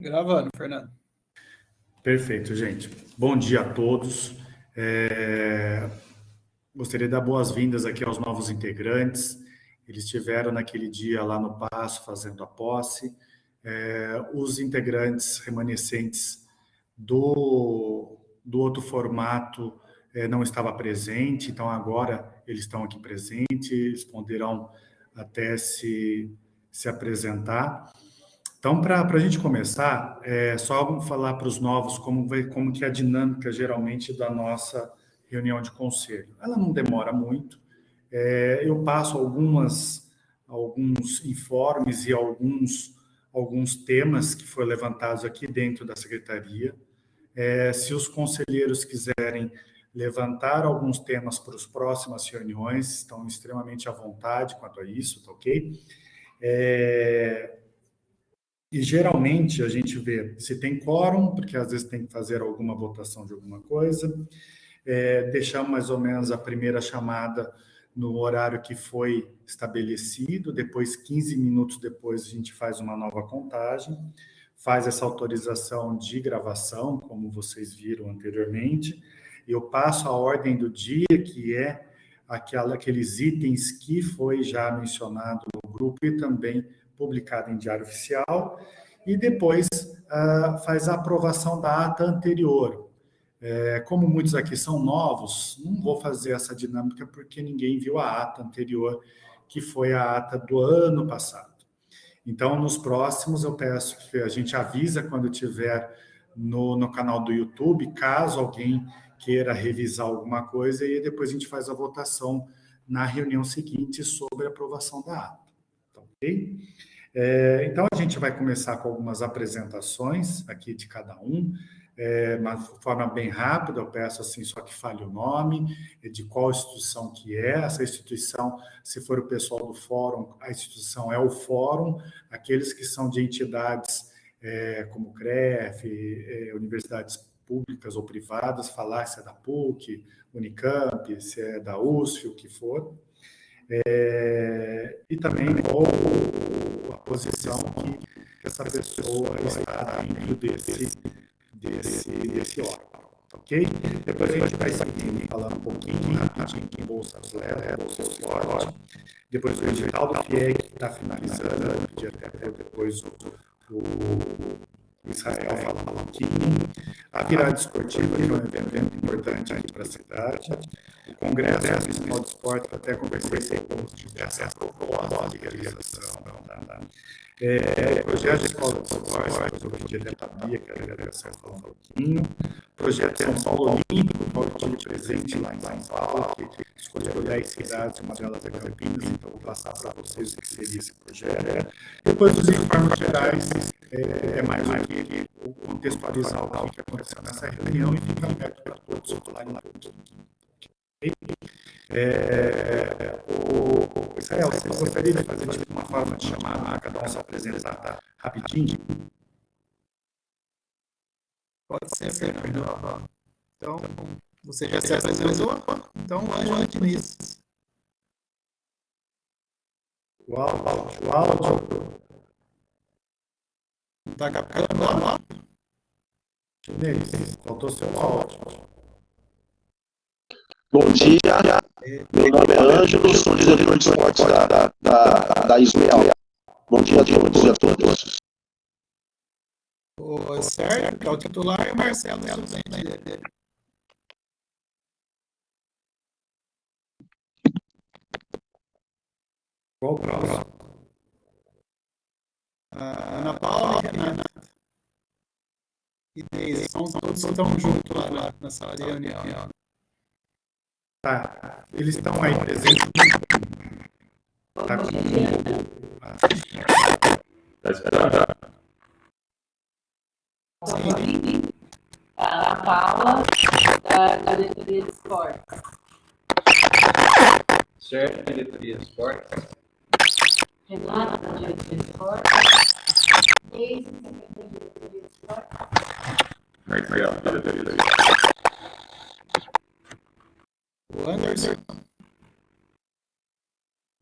Gravando, Fernando. Perfeito, gente. Bom dia a todos. Gostaria de dar boas-vindas aqui aos novos integrantes. Eles estiveram naquele dia lá no Paço fazendo a posse. Os integrantes remanescentes do outro formato não estava presente, então agora eles estão aqui presentes, eles poderão até se apresentar. Então, para a gente começar, só falar para os novos como que é a dinâmica geralmente da nossa reunião de conselho. Ela não demora muito. Eu passo alguns informes e alguns temas que foram levantados aqui dentro da secretaria. Se os conselheiros quiserem levantar alguns temas para as próximas reuniões, estão extremamente à vontade quanto a isso, tá ok? E geralmente a gente vê se tem quórum, porque às vezes tem que fazer alguma votação de alguma coisa. Deixamos mais ou menos a primeira chamada no horário que foi estabelecido, depois 15 minutos depois a gente faz uma nova contagem, faz essa autorização de gravação, como vocês viram anteriormente, e eu passo a ordem do dia, que é aqueles itens que foi já mencionado no grupo e também publicado em Diário Oficial, e depois faz a aprovação da ata anterior. Como muitos aqui são novos, não vou fazer essa dinâmica porque ninguém viu a ata anterior, que foi a ata do ano passado. Então, nos próximos, eu peço que a gente avisa quando tiver no canal do YouTube, caso alguém queira revisar alguma coisa, e depois a gente faz a votação na reunião seguinte sobre a aprovação da ata. Tá, ok? Então, a gente vai começar com algumas apresentações aqui de cada um, uma forma bem rápida, eu peço assim, só que fale o nome, de qual instituição que é, essa instituição, se for o pessoal do fórum, a instituição é o fórum, aqueles que são de entidades como CREF, universidades públicas ou privadas, falar se é da PUC, Unicamp, se é da USF, o que for, e também qual a posição que essa pessoa está dentro desse órgão, ok? Depois a gente vai seguir falando um pouquinho rapidinho em bolsas leves, bolsas fortes, depois o edital do FIEC que está finalizando, pedir até depois o Israel falar um pouquinho, a virada esportiva, que é um evento importante aqui para a cidade, o Congresso Municipal de Esporte, que até conversei com os diversas propostas de realização, o projeto de escola de esporte, que eu pedi até para a Bia, que a delegação falar um pouquinho, projeto São Paulo Olímpico, qual eu tive presente lá em São Paulo, que escolheu 10 cidades, uma delas é Campinas, então vou passar para vocês o que seria esse projeto. Depois, os informes gerais, mais um que contextualizar o que aconteceu nessa reunião e fica aberto para todos os lá todos. Israel, você gostaria de fazer uma forma de chamar cada um se apresentar rapidinho? Pode ser, Fernando. Então, você já se apresentou? Então, vamos nisso. O áudio. Está captando lá? Chinês, faltou seu áudio. Bom dia, meu nome é Ângelo, sou diretor de esportes da Ismael. Bom dia a todos e a todas. O Sérgio, que é o titular, e o Marcelo, que é o suplente dele. Qual o próximo? Ana Paula e Renata. E Deise, todos estão juntos lá na sala de reunião. Tá, eles estão aí presentes. Tá com Tá esperando? Sim. A Paula, da diretoria de esporte. Certo, diretoria de esporte. Renata, da diretoria de esporte. Deise, da diretoria de esporte. Marcelo, diretoria de O Anderson.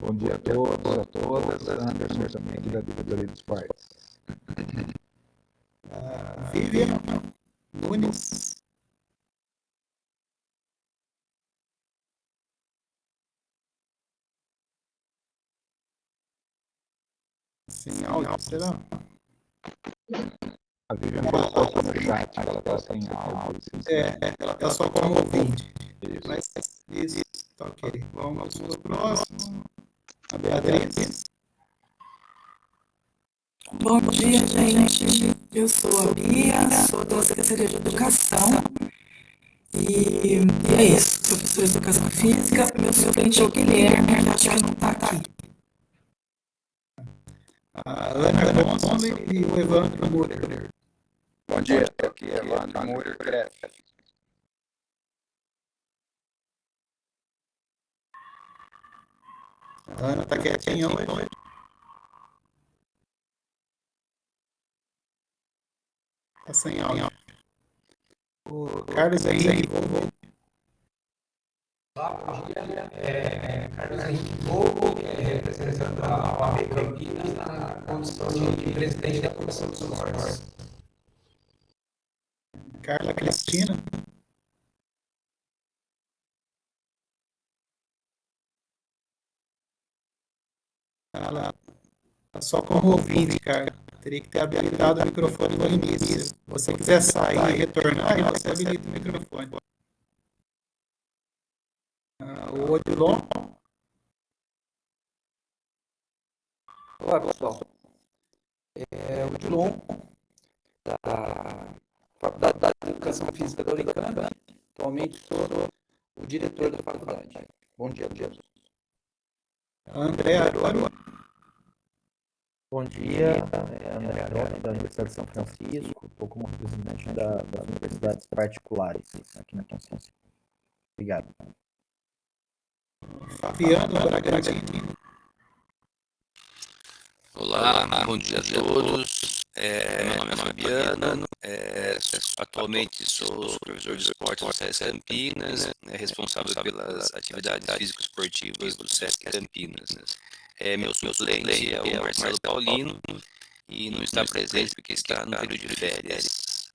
Bom dia a todos, a todas. Anderson também, da diretoria de esportes. Vivian Nunes. Sem áudio, será? A Vivian colocou no chat, ela tá sem áudio. Ela tá só como ouvinte. Isso. Mas isso, tá ok. Vamos pro próximo. A Beatriz. Bom dia, gente. Eu sou a Bia, sou da Secretaria de Educação e é isso. Sou professora de Educação Física. Meu suplente é o Guilherme, que acho que não está aqui. A Ana Gonçalves e o Evandro Murer. Bom dia, aqui é Evandro Murer Cref. A Ana tá quietinha hoje. Tá sem áudio. O Carlos Henrique voltou. Olá, bom dia. Carlos Henrique Fogo, representando a OAB Campinas na condição de presidente da Comissão dos Esportes. Carla Cristina. Ela tá só como ouvinte, Carla. Teria que ter habilitado o microfone no início. Se você quiser sair e retornar, aí você habilita o microfone. O Odilon. Olá, pessoal. O Dilon, da Faculdade de Educação Física da Unicamp. Atualmente sou o diretor da faculdade. Bom dia, André Aruaro. Bom dia, André Aroni, da Universidade de São Francisco, estou como representante das universidades particulares aqui na Constância. Obrigado. Fabiano Bragantino. Olá, bom dia a todos. Meu nome é Fabiano, atualmente sou supervisor de esportes do SESC Campinas, responsável pelas atividades físico-esportivas do SESC Campinas. Meu suplente é o Marcelo Paulino e não está presente porque está no período de férias.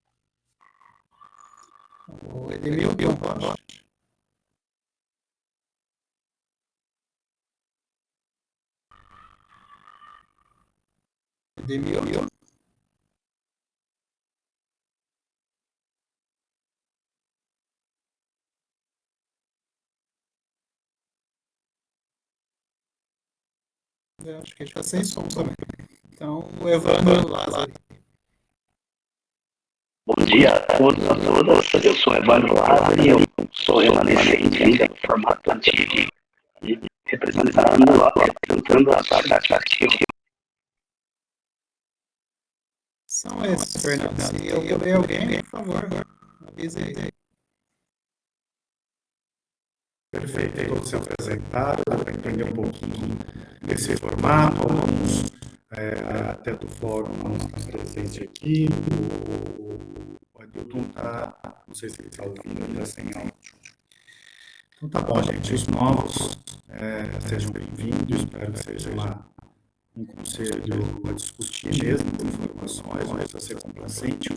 O Edemilton Rocha. Edemilton. Eu acho que ele está sem som também. Então, o Evandro Lázaro. Bom dia a todos e a todas. Eu sou Evandro Lázaro e eu sou remanescente ainda do formato antigo, representando a sociedade ativa. São esses, Fernando. Se eu puder alguém, por favor, avise aí. Perfeito, aí todos se apresentaram, dá para entender um pouquinho desse formato, alguns até do fórum não está presente aqui, o Adilton está, não sei se ele está ouvindo ainda sem áudio. Então tá bom, gente, os novos sejam bem-vindos, espero que seja lá um conselho a discutir mesmo as informações, não precisa ser complacente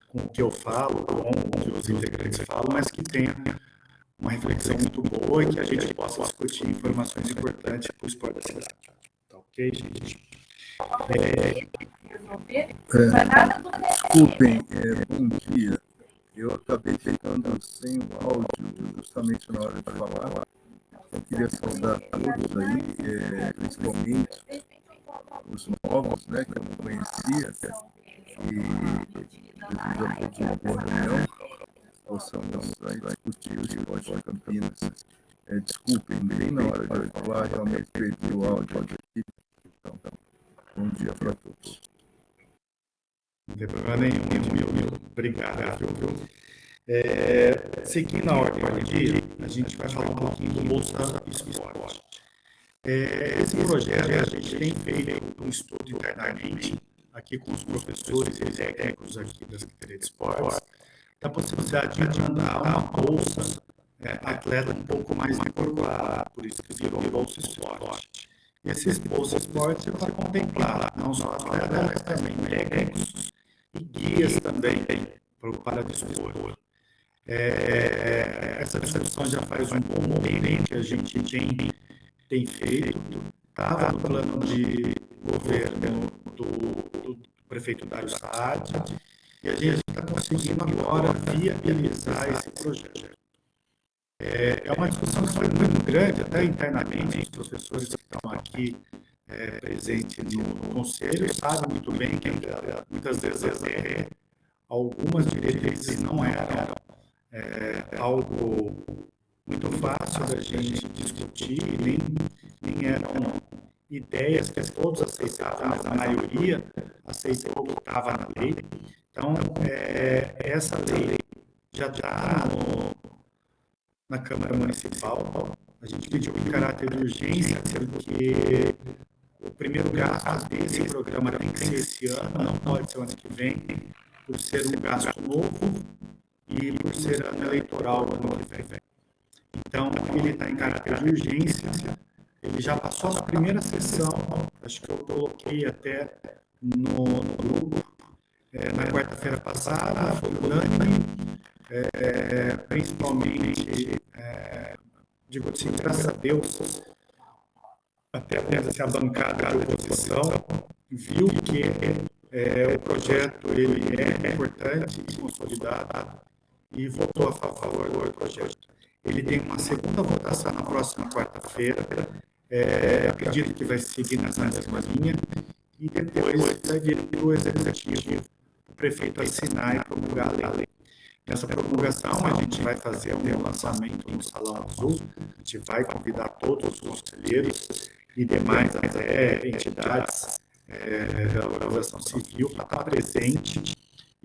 com o que eu falo, com o que os integrantes falam, mas que tenha uma reflexão muito boa e que a gente possa discutir informações importantes para o esporte da cidade. Tá ok, gente? Desculpem, bom dia. Eu acabei ficando sem o áudio justamente na hora de falar. Eu queria saudar todos aí, principalmente os novos, né, que eu não conhecia, e desejo a todos uma boa reunião. Possamos aí discutir o esporte de Campinas. Desculpem, bem na hora de eu falar, realmente perdi o áudio aqui. Então, bom dia para todos. Não tem problema nenhum, obrigado. Seguindo a ordem do dia, a gente vai falar um pouquinho do Bolsa Esporte. Esse projeto a gente tem feito um estudo internamente aqui com os professores e técnicos aqui da Secretaria de Esportes, da possibilidade de mandar uma bolsa atleta um pouco mais incorporada, por isso que virou Bolsa Esporte. E esses Bolsa Esporte vai contemplar não só atletas, mas também técnicos e guias também para dispor. Essa discussão já faz um bom tempo que a gente tem feito, estava no plano de governo do prefeito Dário Saad, e a gente está conseguindo agora viabilizar esse projeto. É uma discussão que foi muito grande, até internamente, os professores que estão aqui presentes no conselho sabem muito bem que muitas vezes algumas diretrizes não eram algo muito fácil da gente discutir, nem eram ideias que todos aceitavam, mas a maioria aceitou o que estava na lei. Então, essa lei já está na Câmara Municipal. A gente pediu em caráter de urgência, porque o primeiro gasto desse programa tem que ser esse ano, não pode ser o ano que vem, por ser um gasto novo e por ser ano eleitoral o ano que vem. Então, ele está em caráter de urgência, ele já passou a primeira sessão, acho que eu coloquei até no grupo, na quarta-feira passada, foi unânime, principalmente, digo assim, graças a Deus, até a bancada da oposição viu que o projeto ele é importante e consolidado e votou a favor do projeto. Ele tem uma segunda votação na próxima quarta-feira, acredito que vai seguir nessa mesma linha, e depois vai vir para o Executivo, o prefeito assinar e promulgar a lei. Nessa promulgação, a gente vai fazer um lançamento no Salão Azul, a gente vai convidar todos os conselheiros e demais entidades da organização civil para estar presente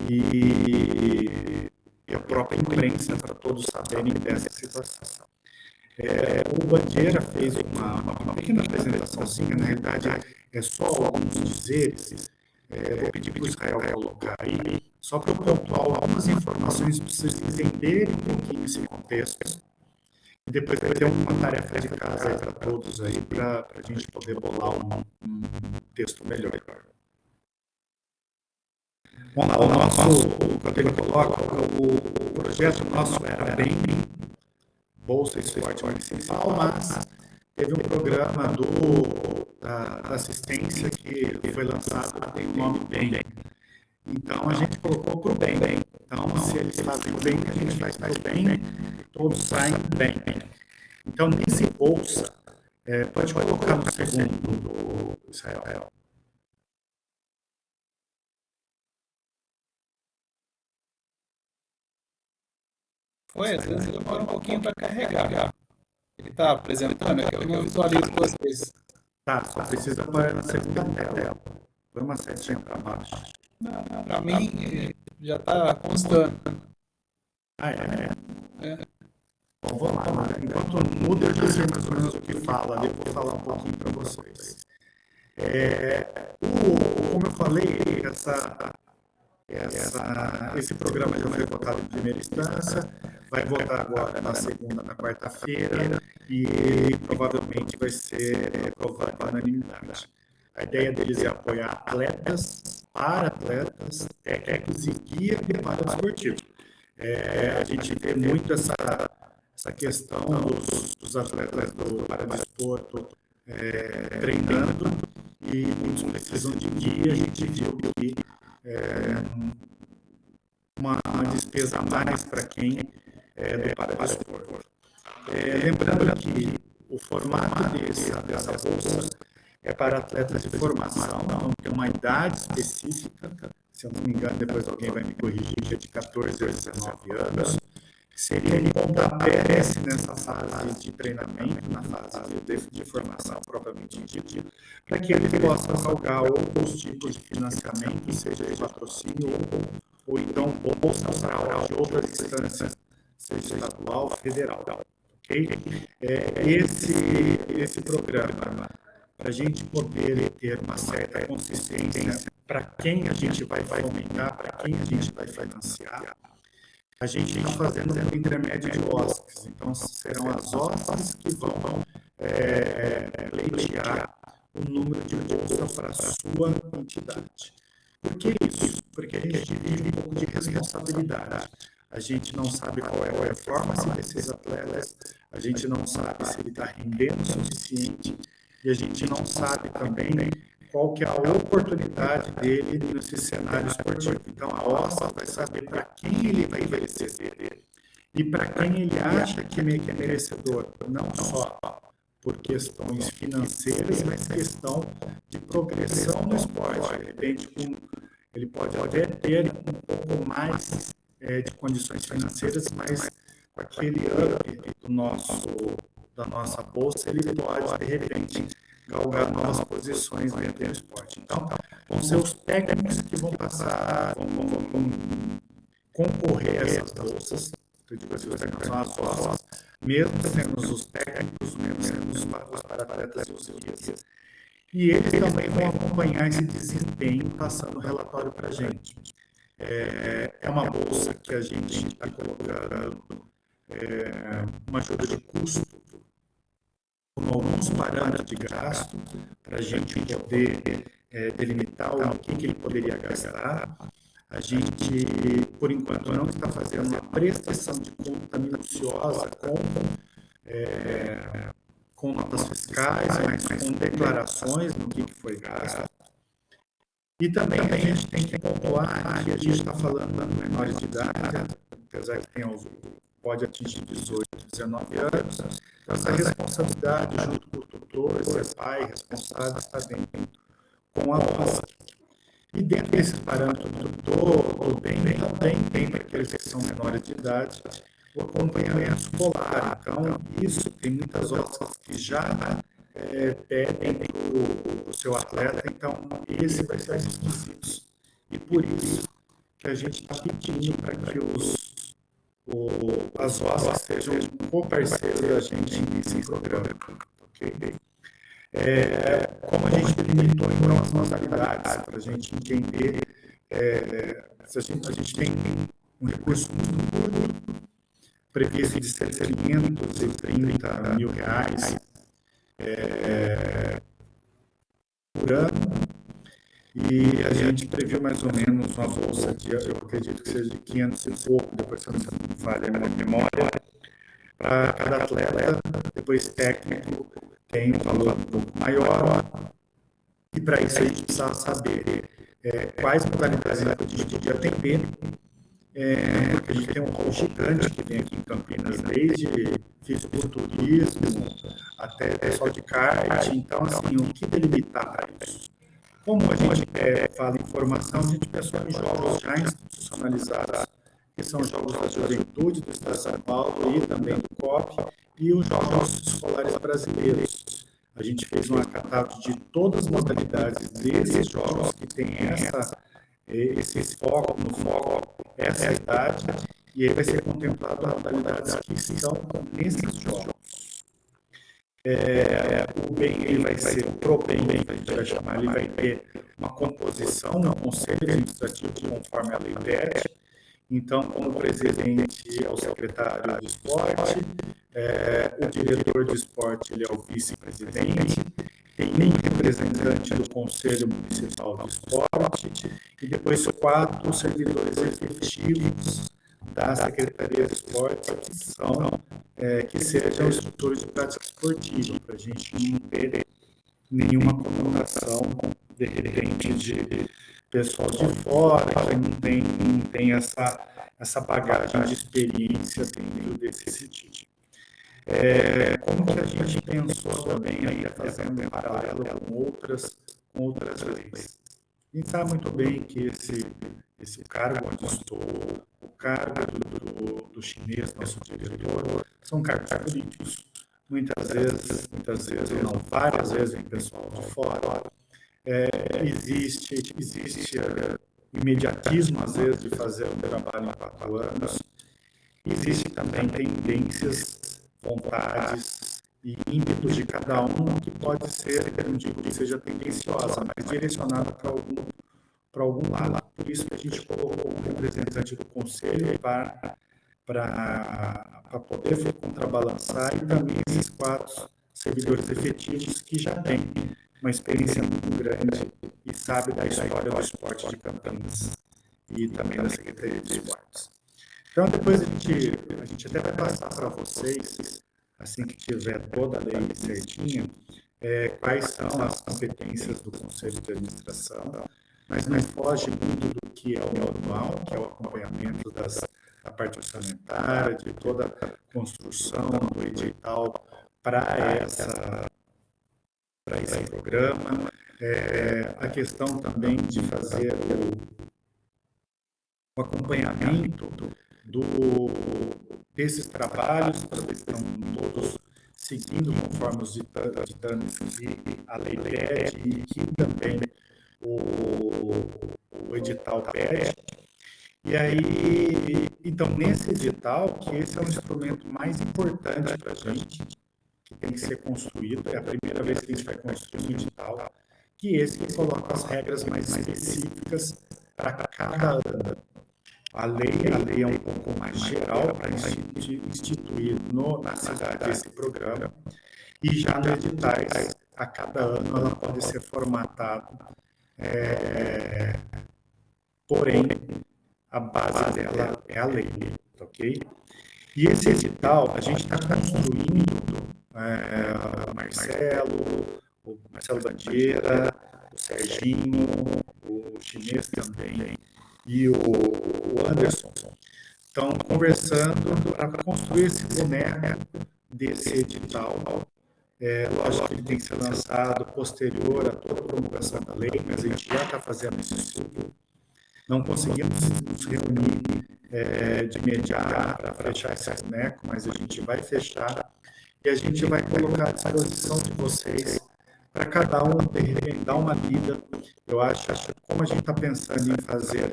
e a própria imprensa para todos saberem dessa situação. O Bandeira fez uma pequena apresentaçãozinha, na realidade é só alguns dizeres. Vou pedir para o Israel colocar aí, só para eu pontuar algumas informações para vocês entenderem um pouquinho esse contexto. E depois vai ter uma tarefa de casa para todos aí, para a gente poder bolar um texto melhor. Vamos lá, quando ele coloca, o projeto nosso era bem Bolsa Esporte Municipal, mas teve um programa da assistência que foi lançado, tem o nome BEM. Então, a gente colocou para o bem. Então, se eles fazem o bem, a gente faz para o bem, todos saem bem. Então, nesse Bolsa, pode colocar no segundo do Israel. Às vezes demora um pouquinho para carregar. Ele está apresentando, eu não visualizo vocês. Tá, só precisa pôr na segunda tela. Põe uma setinha para baixo. Para mim, já está constando. Bom, vamos lá. Enquanto muda, eu já sei mais ou menos o que fala. Eu vou falar um pouquinho para vocês. Como eu falei, esse programa já foi votado em primeira instância, vai votar agora na segunda, na quarta-feira, e ele provavelmente vai ser aprovado por unanimidade. A ideia deles é apoiar atletas, para-atletas, técnicos e guia de para-desportivo. A gente vê muito essa questão dos atletas do para-desporto treinando, e muitos precisam de guia. A gente viu que uma despesa a mais para quem é do para-desporto. Lembrando que o formato dessa bolsa é para atletas de formação, não tem uma idade específica, se eu não me engano, depois alguém vai me corrigir, de 14 a 19 anos, seria um pontapé nessa fase de treinamento, na fase de formação propriamente dita, para que ele possa galgar outros tipos de financiamento, seja de patrocínio ou então bolsa para de outras instâncias, seja estadual ou federal. Okay? Esse programa, para a gente poder ter uma certa consistência para quem a gente vai fomentar, para quem a gente vai financiar, a gente está fazendo um intermédio de OSCs. Então, serão as OSCs que vão pleitear o número de bolsa para a sua entidade. Por que isso? Porque a gente vive um pouco de responsabilidade. A gente não sabe qual é a performance desses atletas, a gente não sabe se ele está rendendo o suficiente, e a gente não sabe também qual que é a oportunidade dele nesse cenário esportivo. Então, a OSA vai saber para quem ele vai oferecer e para quem ele acha que é merecedor, não só por questões financeiras, mas questão de progressão no esporte. De repente, ele pode até ter um pouco mais de condições financeiras, mas com aquele up da nossa bolsa, ele pode, de repente, galgar novas posições dentro do esporte. Então, vão ser os técnicos que vão passar, vão concorrer a essas bolsas. Eu digo assim, os técnicos são as bolsas, mesmo sendo os técnicos, mesmo sendo os para-atletas e os guias. E eles também vão acompanhar esse desempenho, passando relatório para a gente. É uma bolsa que a gente está colocando uma ajuda de custo, com alguns parâmetros de gasto, para a gente poder delimitar o que ele poderia gastar. A gente, por enquanto, não está fazendo uma prestação de conta minuciosa com notas fiscais, mas com declarações do que foi gasto. E também a gente tem que pontuar que a gente está falando de menores de idade, apesar que pode atingir 18, 19 anos. Então, essa responsabilidade junto com o tutor, ser pai responsável, está dentro com a OSA. E dentro desses parâmetros do bem, também tem para aqueles que são menores de idade o acompanhamento escolar. Então, isso tem muitas OSAs que já pedem para o seu atleta, então esse vai ser um dos requisitos. E por isso que a gente está pedindo para que as OSAs sejam co-parceiros da gente nesse programa. Okay? Como a gente delimitou em algumas modalidades, para a gente entender, a gente tem um recurso muito curto, previsto de R$ 730 mil por ano, e a gente previu mais ou menos uma bolsa de, eu acredito que seja de 500 e pouco, depois se eu não falha a memória, para cada atleta. Depois técnico tem um valor um pouco maior, e para isso a gente precisa saber quais modalidades a gente podia atender, porque a gente tem um rol gigante que vem aqui em Campinas, desde fisiculturismo até pessoal de kart. Então, assim, o que delimitar para isso? Como a gente fala em formação, a gente pensou em jogos já institucionalizados, que são os jogos da juventude do Estado de São Paulo e também do COP, e os jogos escolares brasileiros. A gente fez um catálogo de todas as modalidades desses jogos que tem esse foco, essa idade, e aí vai ser contemplado as modalidades que estão nesses jogos. O bem, ele vai ser o ProBem, a gente vai chamar, ele vai ter uma composição, um conselho administrativo conforme a lei pede. Então, como presidente é o secretário de esporte, o diretor de esporte ele é o vice-presidente, tem um representante do Conselho Municipal de Esporte e depois 4 servidores efetivos da Secretaria de Esporte que sejam instrutores de prática esportiva, para a gente não ter nenhuma conotação, de repente, de pessoal de fora que não tem essa bagagem de experiência dentro desse sentido. Como que a gente pensou também aí, fazendo em paralelo com outras leis. A gente sabe muito bem que esse cargo onde estou, o cargo do chinês, nosso diretor, são cargos políticos. Muitas vezes, não, várias vezes, vem pessoal de fora. Existe imediatismo, às vezes, de fazer um trabalho em 4 anos. Existe também tendências, vontades e ímpetos de cada um que pode ser, eu não digo que seja tendenciosa, mas direcionada para algum lado. Por isso que a gente colocou um representante do conselho para poder contrabalançar, e também esses 4 servidores efetivos que já têm uma experiência muito grande e sabe da história do esporte de Campinas e também da Secretaria de Esportes. Então, depois a gente até vai passar para vocês, assim que tiver toda a lei certinha, quais são as competências do Conselho de Administração, mas não foge muito do que é o normal, que é o acompanhamento da parte orçamentária, de toda a construção do edital para esse programa, a questão também de fazer o acompanhamento desses trabalhos, para ver se estão todos seguindo conforme os ditames que a lei pede e que também o edital pede. E aí, então, nesse edital, que esse é o instrumento mais importante para a gente, que tem que ser construído, é a primeira vez que a gente vai construir um edital, que esse que coloca as regras mais específicas para cada ano. A lei é um pouco mais geral para instituir na cidade esse programa, e já nos editais, a cada ano ela pode ser formatada, porém, a base dela é a lei, ok? E esse edital, a gente está construindo, o Marcelo Bandeira, o Serginho, o Chinês também, e o Anderson, estão conversando para construir esse boneco desse edital. Lógico que ele tem que ser lançado posterior a toda a promulgação da lei, mas a gente já está fazendo esse estudo. Não conseguimos nos reunir de imediato para fechar esse boneco, mas a gente vai fechar e a gente vai colocar à disposição de vocês para cada um, de repente, dar uma lida. Eu acho que como a gente está pensando em fazer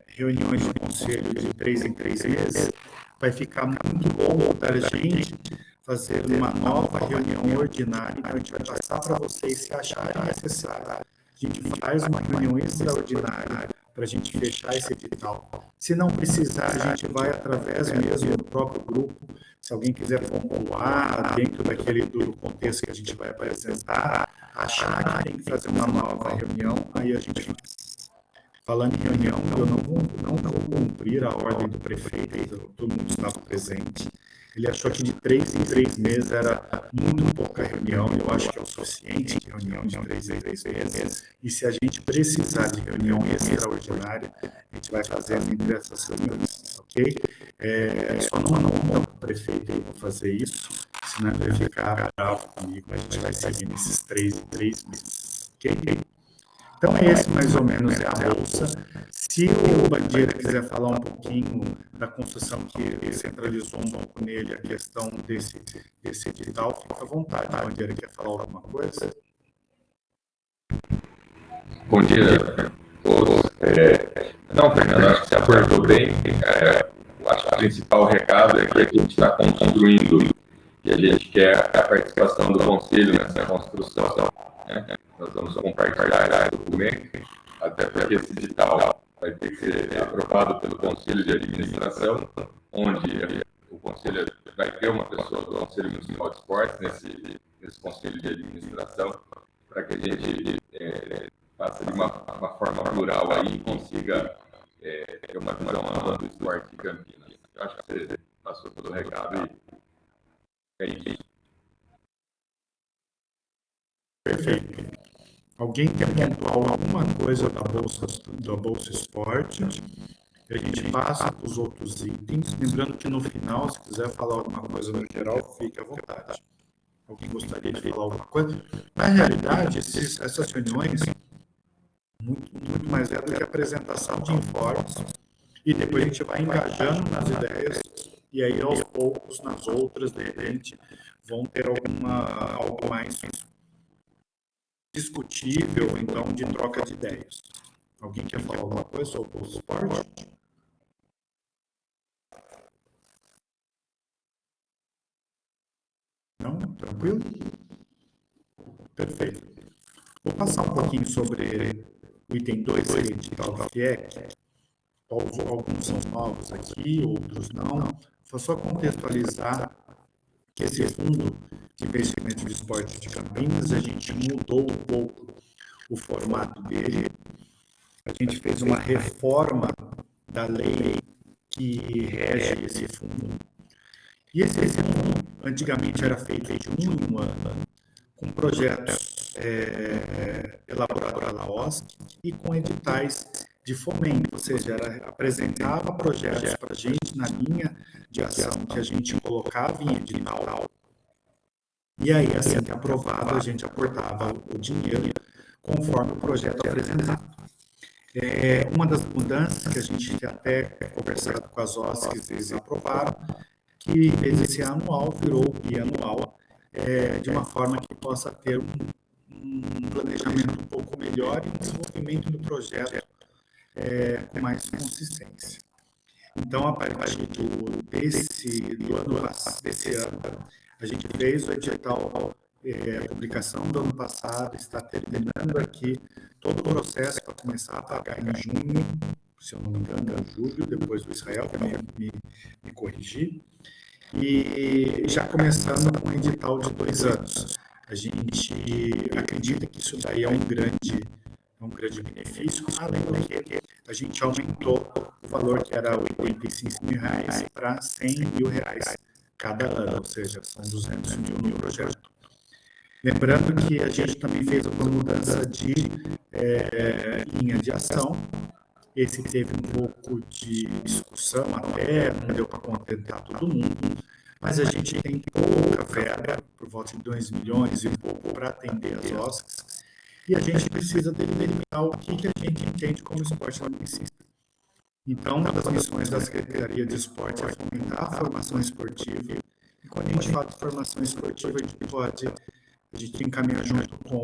reuniões de conselho de 3 em 3 meses, vai ficar muito bom para a gente fazer uma nova reunião ordinária. Então, a gente vai passar para vocês, se acharem necessário. A gente faz uma reunião extraordinária para a gente fechar esse edital. Se não precisar, a gente vai através mesmo do próprio grupo. Se alguém quiser pontuar dentro do contexto que a gente vai apresentar, achar que tem que fazer uma nova reunião, aí a gente faz. Falando em reunião, eu não vou cumprir a ordem do prefeito, todo mundo estava presente. Ele achou que de 3 em 3 meses era muito pouca reunião, eu acho que é o suficiente de reunião de 3 em 3 meses. E se a gente precisar de reunião extraordinária, a gente vai fazer entre essas reuniões, ok? Só não manda o prefeito para fazer isso, senão ele vai ficar bravo comigo, a gente vai seguir nesses 3 em 3 meses, ok? Então, esse mais ou menos é a bolsa. Se o Bandeira quiser falar um pouquinho da construção que centralizou um pouco nele a questão desse edital, fica à vontade. O Bandeira quer falar alguma coisa? Bom dia a todos. Não, Fernando, acho que você abordou bem. Eu acho que o principal recado é que a gente está construindo, que a gente quer a participação do Conselho nessa construção, né? Nós vamos compartilhar o documento, até porque esse edital vai ter que ser aprovado pelo Conselho de Administração, onde o Conselho vai ter uma pessoa do Conselho Municipal de Esportes nesse Conselho de Administração, para que a gente faça de uma forma plural aí e consiga ter uma visão ampla do esporte de Campinas. Eu acho que você passou todo o recado e é isso. Perfeito. Alguém quer pontuar alguma coisa da Bolsa Esporte? A gente passa para os outros itens. Lembrando que no final, se quiser falar alguma coisa no geral, fique à vontade. Alguém gostaria de falar alguma coisa? Na realidade, essas reuniões, muito mais do que apresentação de informes, e depois a gente vai engajando nas ideias, e aí aos poucos, nas outras, de repente, vão ter algo mais discutível, então, de troca de ideias. Alguém quer falar alguma coisa sobre o esporte? Não? Tranquilo? Perfeito. Vou passar um pouquinho sobre o item 2, que é o edital do FIEC. Alguns são novos aqui, outros não. Vou só contextualizar que esse fundo de investimento de esporte de Campinas, a gente mudou um pouco o formato dele. A gente fez uma reforma da lei que rege esse fundo. E esse fundo, antigamente, era feito de 1 em 1 ano, com projetos elaborados pela OSC e com editais de fomento, ou seja, apresentava projetos para a gente na linha de ação que a gente colocava em edital. E aí, assim que aprovado, a gente aportava o dinheiro conforme o projeto apresentado. Uma das mudanças que a gente tinha até conversado com as OSCs, eles aprovaram, que em vez de ser anual, virou bianual, de uma forma que possa ter um planejamento um pouco melhor e um desenvolvimento do projeto com mais consistência. Então, a partir desse ano, a gente fez o edital, a publicação do ano passado, está terminando aqui todo o processo para começar a pagar em junho, se eu não me engano, em julho, depois o Israel vai me corrigir, e já começando com um edital de 2 anos. A gente acredita que isso daí é um grande benefício, além do que a gente aumentou o valor que era R$ 85.000 para R$ 100.000 cada ano, ou seja, são 200 mil no projeto. Lembrando que a gente também fez uma mudança de linha de ação. Esse teve um pouco de discussão até, não deu para contentar todo mundo, mas a gente tem pouca verba, por volta de 2 milhões e pouco, para atender as OSCs, e a gente precisa delimitar o que a gente entende como esporte laticínio. Então, uma das missões da Secretaria de Esporte é fomentar a formação esportiva, e quando a gente fala de formação esportiva, a gente encaminha junto com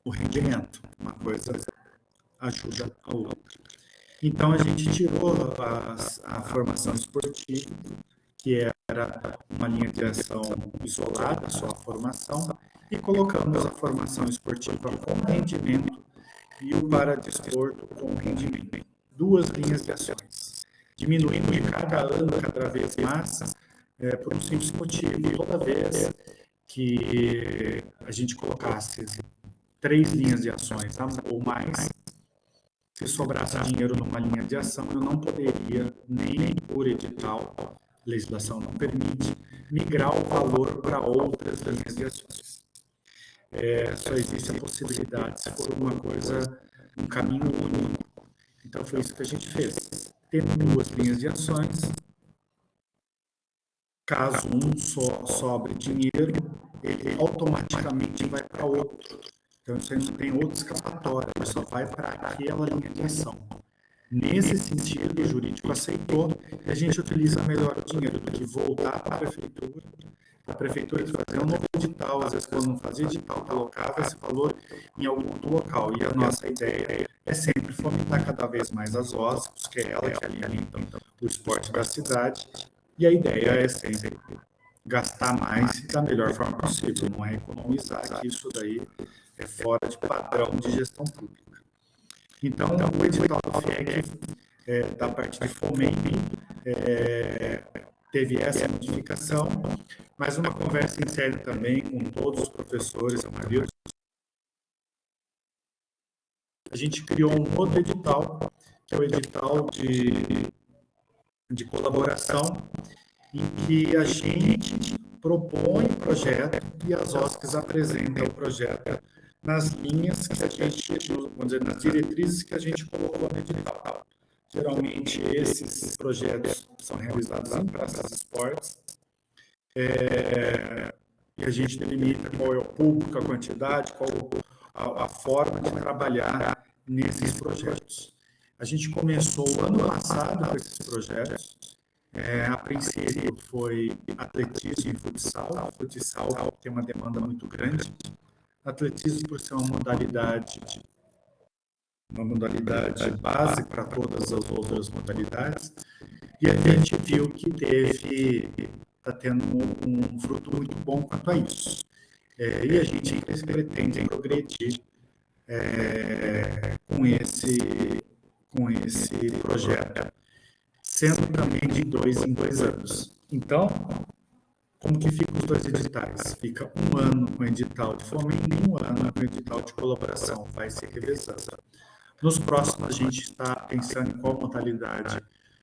o rendimento, uma coisa ajuda a outra. Então, a gente tirou a formação esportiva, que era uma linha de ação isolada, só a formação, e colocamos a formação esportiva com rendimento e o paradesporto com rendimento. 2 linhas de ações, diminuindo de cada ano, cada vez mais, por um simples motivo. Toda vez que a gente colocasse 3 linhas de ações ou mais, se sobrasse dinheiro numa linha de ação, eu não poderia, nem por edital, a legislação não permite, migrar o valor para outras linhas de ações. Só existe a possibilidade, se for um caminho único. Então, foi isso que a gente fez. Tendo 2 linhas de ações, caso um só sobre dinheiro, ele automaticamente vai para outro. Então, isso aí não tem outra escapatória, ele só vai para aquela linha de ação. Nesse sentido, o jurídico aceitou que a gente utiliza melhor o dinheiro do que voltar para a prefeitura fazer um novo edital, às vezes quando não fazia edital, colocava esse valor em algum outro local. E a nossa ideia é sempre fomentar cada vez mais as OSCs, que é ela que alimenta o esporte da cidade, e a ideia é sempre gastar mais da melhor forma possível, não é economizar, que isso daí é fora de padrão de gestão pública. Então, o edital do FIEC, da parte de fomento, teve essa modificação, mas uma conversa interna também com todos os professores, a maioria. A gente criou um outro edital, que é o edital de colaboração, em que a gente propõe o projeto e as OSCs apresentam o projeto nas linhas que a gente, vamos dizer, nas diretrizes que a gente colocou no edital. Geralmente, esses projetos são realizados em praças de esportes, e a gente delimita qual é o público, a quantidade, qual a forma de trabalhar nesses projetos. A gente começou ano passado com esses projetos. A princípio foi atletismo e futsal. Futsal tem uma demanda muito grande. Atletismo, por ser uma modalidade base para todas as outras modalidades, e a gente viu que está tendo um fruto muito bom quanto a isso. E a gente pretende progredir com esse projeto, sendo também de 2 em 2 anos. Então, Como que ficam os dois editais? Fica um ano com edital de fomento e um ano com edital de colaboração, vai se revezando. Nos próximos, a gente está pensando em qual modalidade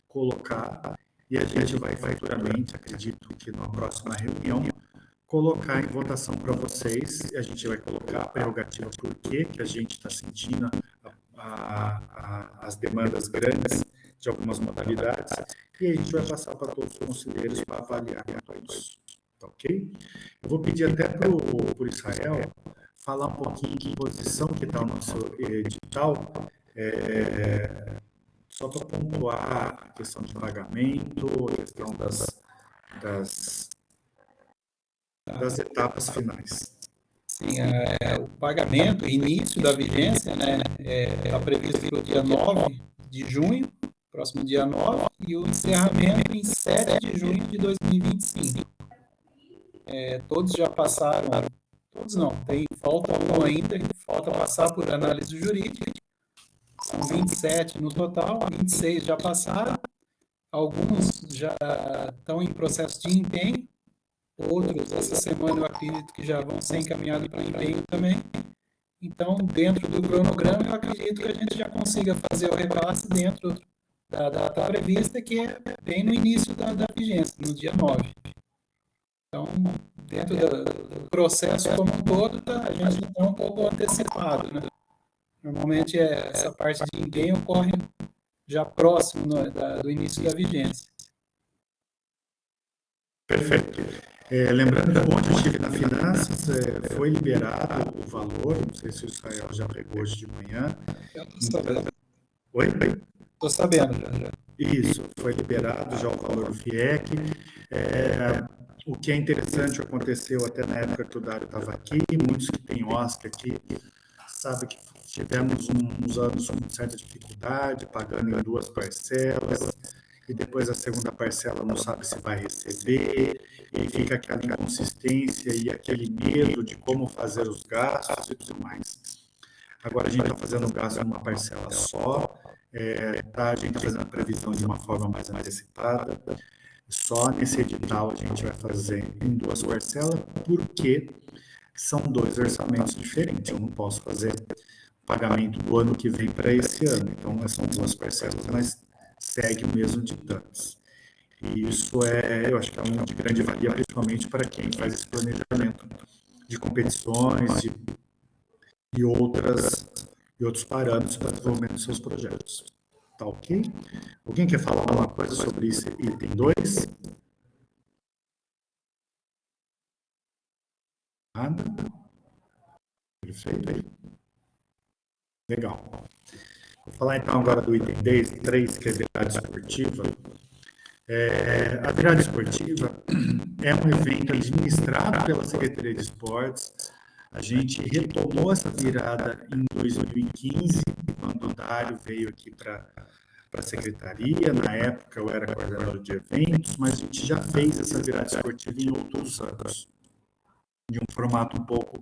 colocar, e a gente vai futuramente, acredito que na próxima reunião, colocar em votação para vocês, e a gente vai colocar a prerrogativa por que a gente está sentindo as demandas grandes de algumas modalidades, e a gente vai passar para todos os conselheiros para avaliar isso. Tá ok? Eu vou pedir até para o Israel falar um pouquinho em que posição que está o nosso edital, só para pontuar a questão de pagamento, a questão das etapas finais. Sim, o pagamento, o início da vigência, né, está previsto para o dia 9 de junho, próximo dia 9, e o encerramento em 7 de junho de 2025. Todos já passaram, todos não, falta um ainda, falta passar por análise jurídica, são 27 no total, 26 já passaram, alguns já estão em processo de empenho, outros, essa semana eu acredito que já vão ser encaminhados para empenho também. Então, dentro do cronograma, eu acredito que a gente já consiga fazer o repasse dentro da data prevista, que é bem no início da vigência, no dia 9. Então, dentro do processo como um todo, a gente está um pouco antecipado, né? Normalmente, essa parte de empenho ocorre já próximo do início da vigência. Perfeito. Lembrando que ontem eu estive na Finanças, foi liberado o valor, não sei se o Israel já pegou hoje de manhã. Eu estou sabendo. Oi? Estou sabendo já. Isso, foi liberado já o valor do FIEC. O que é interessante, aconteceu até na época que o Dário estava aqui, muitos que têm OSC aqui, sabem que tivemos uns anos com certa dificuldade, pagando em 2 parcelas, e depois a segunda parcela não sabe se vai receber, e fica aquela inconsistência e aquele medo de como fazer os gastos e tudo mais. Agora a gente está fazendo o gasto numa parcela só, a gente está fazendo a previsão de uma forma mais antecipada, só nesse edital a gente vai fazer em 2 parcelas, porque são 2 orçamentos diferentes, eu não posso fazer pagamento do ano que vem para esse ano, então são 2 parcelas, mas segue o mesmo ditames. E isso eu acho que é de grande valia, principalmente para quem faz esse planejamento de competições e outros parâmetros para o desenvolvimento dos seus projetos. Tá ok? Alguém quer falar alguma coisa sobre esse item 2? Nada? Perfeito. Legal. Vou falar então agora do item 3, que é a virada esportiva. A virada esportiva é um evento administrado pela Secretaria de Esportes. A gente retomou essa virada em 2015, quando o Dário veio aqui para a Secretaria. Na época eu era coordenador de eventos, mas a gente já fez essa virada esportiva em outros anos, de um formato um pouco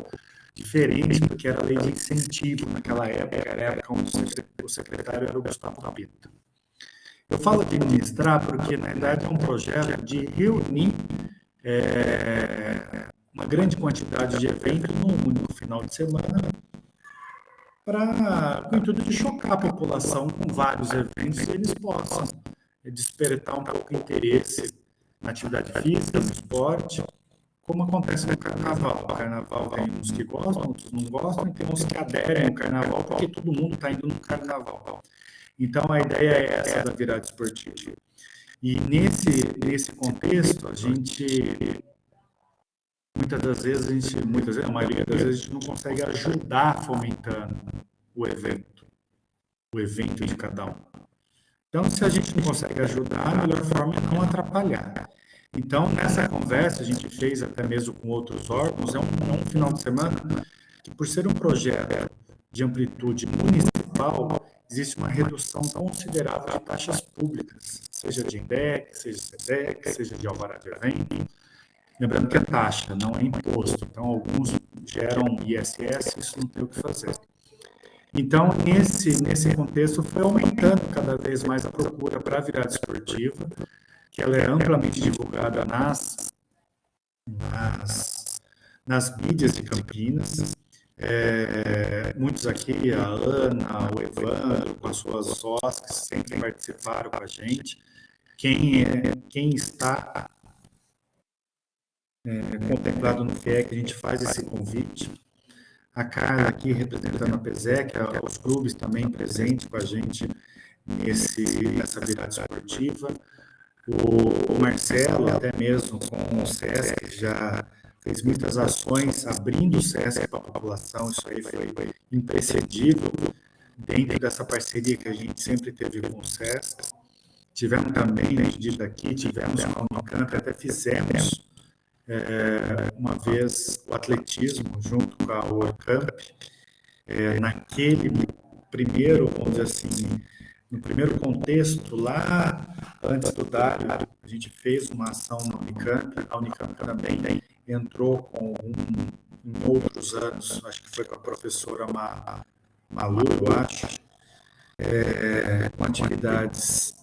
diferente, porque era a lei de incentivo naquela época, era a época onde o secretário era o Gustavo Capeta. Eu falo de administrar porque, na verdade, é um projeto de reunir uma grande quantidade de eventos num único final de semana, com o intuito de chocar a população com vários eventos e eles possam despertar um pouco de interesse na atividade física, no esporte, como acontece no carnaval. O carnaval tem uns que gostam, outros não gostam, e tem uns que aderem ao carnaval, porque todo mundo está indo no carnaval. Então, a ideia é essa da virada esportiva. E nesse contexto, a maioria das vezes, a gente não consegue ajudar fomentando o evento de cada um. Então, se a gente não consegue ajudar, a melhor forma é não atrapalhar. Então, nessa conversa, a gente fez até mesmo com outros órgãos, um final de semana que, por ser um projeto de amplitude municipal, existe uma redução considerável de taxas públicas, seja de INDEC, seja de SEDEC, seja de alvará de evento. Lembrando que é taxa, não é imposto. Então, alguns geram ISS, isso não tem o que fazer. Então, nesse contexto, foi aumentando cada vez mais a procura para a virada esportiva, que ela é amplamente divulgada nas nas mídias de Campinas. Muitos aqui, a Ana, o Evandro, com as suas sós, que sempre participaram com a gente. Quem está contemplado no FIEC, a gente faz esse convite. A Carla aqui representando a PESEC, os clubes também presentes com a gente nessa virada esportiva. O Marcelo, até mesmo com o SESC, já fez muitas ações abrindo o SESC para a população. Isso aí foi imprescindível dentro dessa parceria que a gente sempre teve com o SESC. Tivemos também, aqui, tivemos com a Unicamp, até fizemos uma vez o atletismo junto com a Unicamp, naquele primeiro, vamos dizer assim, no primeiro contexto, lá antes do Dário, a gente fez uma ação na Unicamp, a Unicamp também entrou em outros anos, acho que foi com a professora Malu, eu acho, com atividades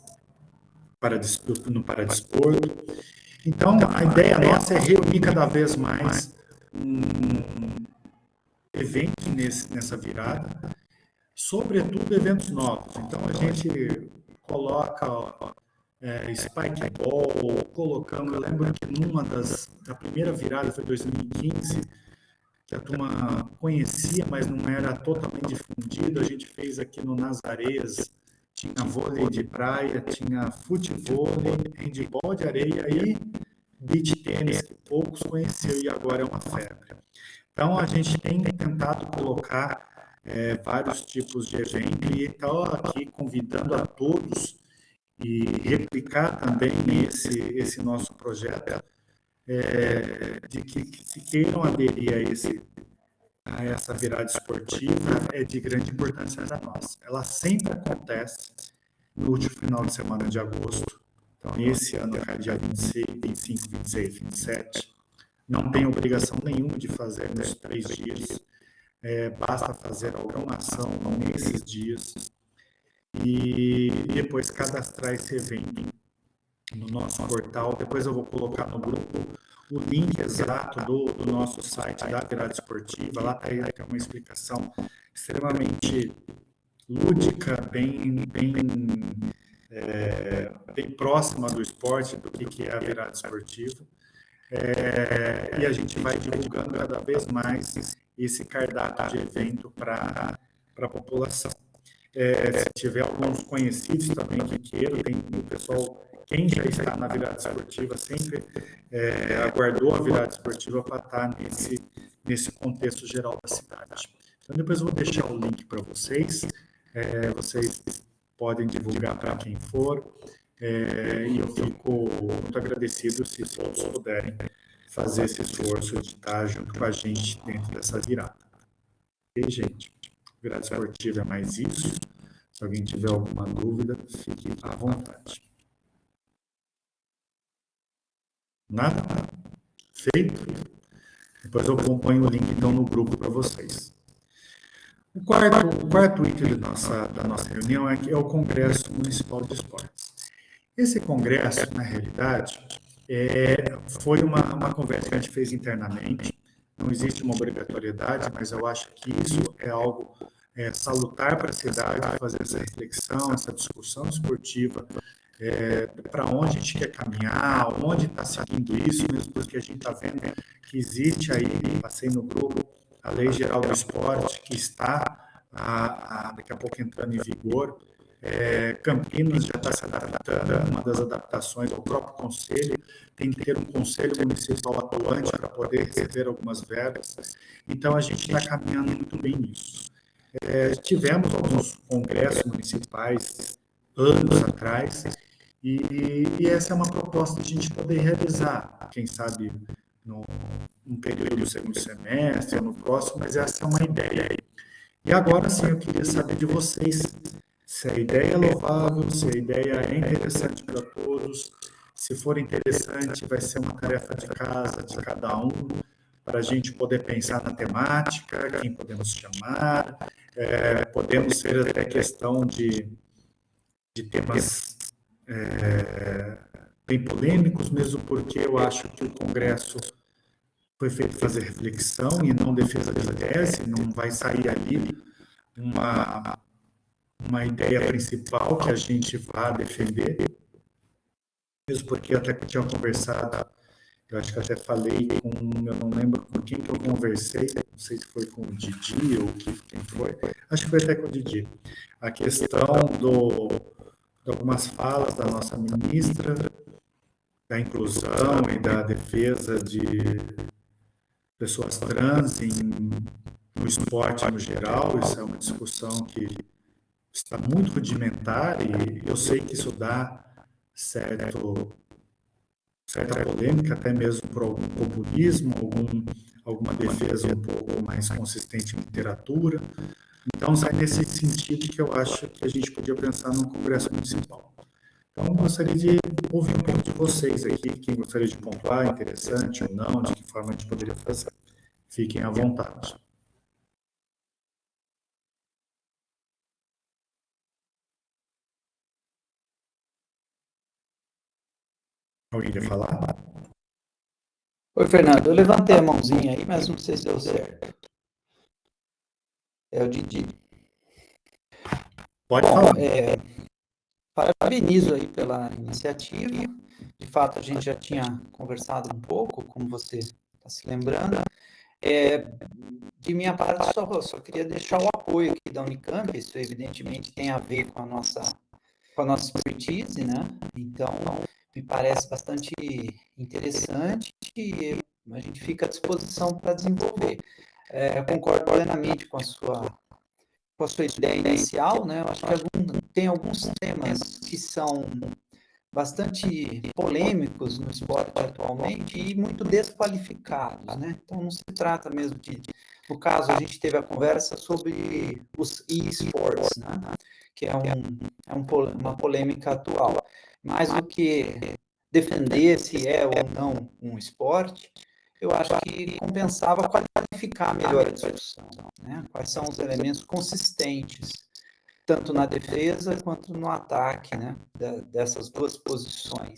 no paradesporto. Então, a ideia nossa é reunir cada vez mais eventos nessa virada, sobretudo eventos novos. Então, a gente coloca spikeball, colocamos, eu lembro que a primeira virada foi 2015, que a turma conhecia, mas não era totalmente difundido. A gente fez aqui no Nazarés, tinha vôlei de praia, tinha futevôlei, handebol de areia e beach tênis, que poucos conheciam e agora é uma febre. Então, a gente tem tentado colocar vários tipos de evento e estou aqui convidando a todos e replicar também esse nosso projeto de que se queiram aderir a essa virada esportiva é de grande importância para nós. Ela sempre acontece no último final de semana de agosto. Então, esse ano, dia 26, 25, 26, 27, não tem obrigação nenhuma de fazer nos 3 dias. Basta fazer alguma ação nesses dias e depois cadastrar esse evento no nosso portal. Depois eu vou colocar no grupo o link exato do nosso site da Virada Esportiva. Lá tem uma explicação extremamente lúdica, bem próxima do esporte, do que é a virada esportiva. E a gente vai divulgando cada vez mais esse cardápio de evento para a população. Se tiver alguns conhecidos também que queiram, tem o pessoal, quem já está na virada esportiva, sempre aguardou a virada esportiva para estar nesse contexto geral da cidade. Então, depois eu vou deixar o link para vocês, vocês podem divulgar para quem for, e eu fico muito agradecido se todos puderem fazer esse esforço de estar junto com a gente dentro dessa virada. Ok, gente? Virada esportiva é mais isso. Se alguém tiver alguma dúvida, fique à vontade. Nada? Feito? Depois eu ponho o link então no grupo para vocês. O quarto item da nossa reunião é o Congresso Municipal de Esportes. Esse congresso, na realidade, foi uma conversa que a gente fez internamente. Não existe uma obrigatoriedade, mas eu acho que isso é algo salutar para a cidade, fazer essa reflexão, essa discussão esportiva, para onde a gente quer caminhar, onde está seguindo isso, mesmo porque a gente está vendo que existe aí, passei no grupo, a Lei Geral do Esporte, que está daqui a pouco entrando em vigor. Campinas já está se adaptando, uma das adaptações ao próprio conselho, tem que ter um conselho municipal atuante para poder receber algumas verbas. Então, a gente está caminhando muito bem nisso. Tivemos alguns congressos municipais anos atrás, e essa é uma proposta de a gente poder realizar, quem sabe num período do segundo semestre, ou no próximo, mas essa é uma ideia. E agora sim, eu queria saber de vocês se a ideia é louvável, se a ideia é interessante para todos. Se for interessante, vai ser uma tarefa de casa de cada um, para a gente poder pensar na temática, quem podemos chamar, podemos ser até questão de temas bem polêmicos, mesmo porque eu acho que o Congresso foi feito fazer reflexão e não defesa de tese, não vai sair ali uma ideia principal que a gente vá defender, mesmo porque até que eu tinha conversado, eu acho que até falei eu não lembro com quem que eu conversei, não sei se foi com o Didi ou quem foi, acho que foi até com o Didi, a questão de algumas falas da nossa ministra, da inclusão e da defesa de pessoas trans no esporte no geral. Isso é uma discussão que está muito rudimentar e eu sei que isso dá certa polêmica, até mesmo por algum populismo, alguma defesa um pouco mais consistente em literatura. Então, é nesse sentido que eu acho que a gente podia pensar num congresso municipal. Então, eu gostaria de ouvir um pouco de vocês aqui, quem gostaria de pontuar, interessante ou não, de que forma a gente poderia fazer. Fiquem à vontade. Alguém quer falar? Oi, Fernando. Eu levantei a mãozinha aí, mas não sei se deu certo. É o Didi. Pode falar. Parabenizo aí pela iniciativa. De fato, a gente já tinha conversado um pouco, como você está se lembrando. De minha parte, só queria deixar o apoio aqui da Unicamp. Isso, evidentemente, tem a ver com a nossa expertise, né? Então, me parece bastante interessante e a gente fica à disposição para desenvolver. Eu concordo plenamente com a sua ideia inicial, né? Eu acho que tem alguns temas que são bastante polêmicos no esporte atualmente e muito desqualificados, né? Então, não se trata mesmo no caso, a gente teve a conversa sobre os e-sports, né? Que é uma polêmica atual. Mais do que defender se é ou não um esporte, eu acho que compensava qualificar melhor a discussão, né? Quais são os elementos consistentes, tanto na defesa quanto no ataque, né? Dessas duas posições.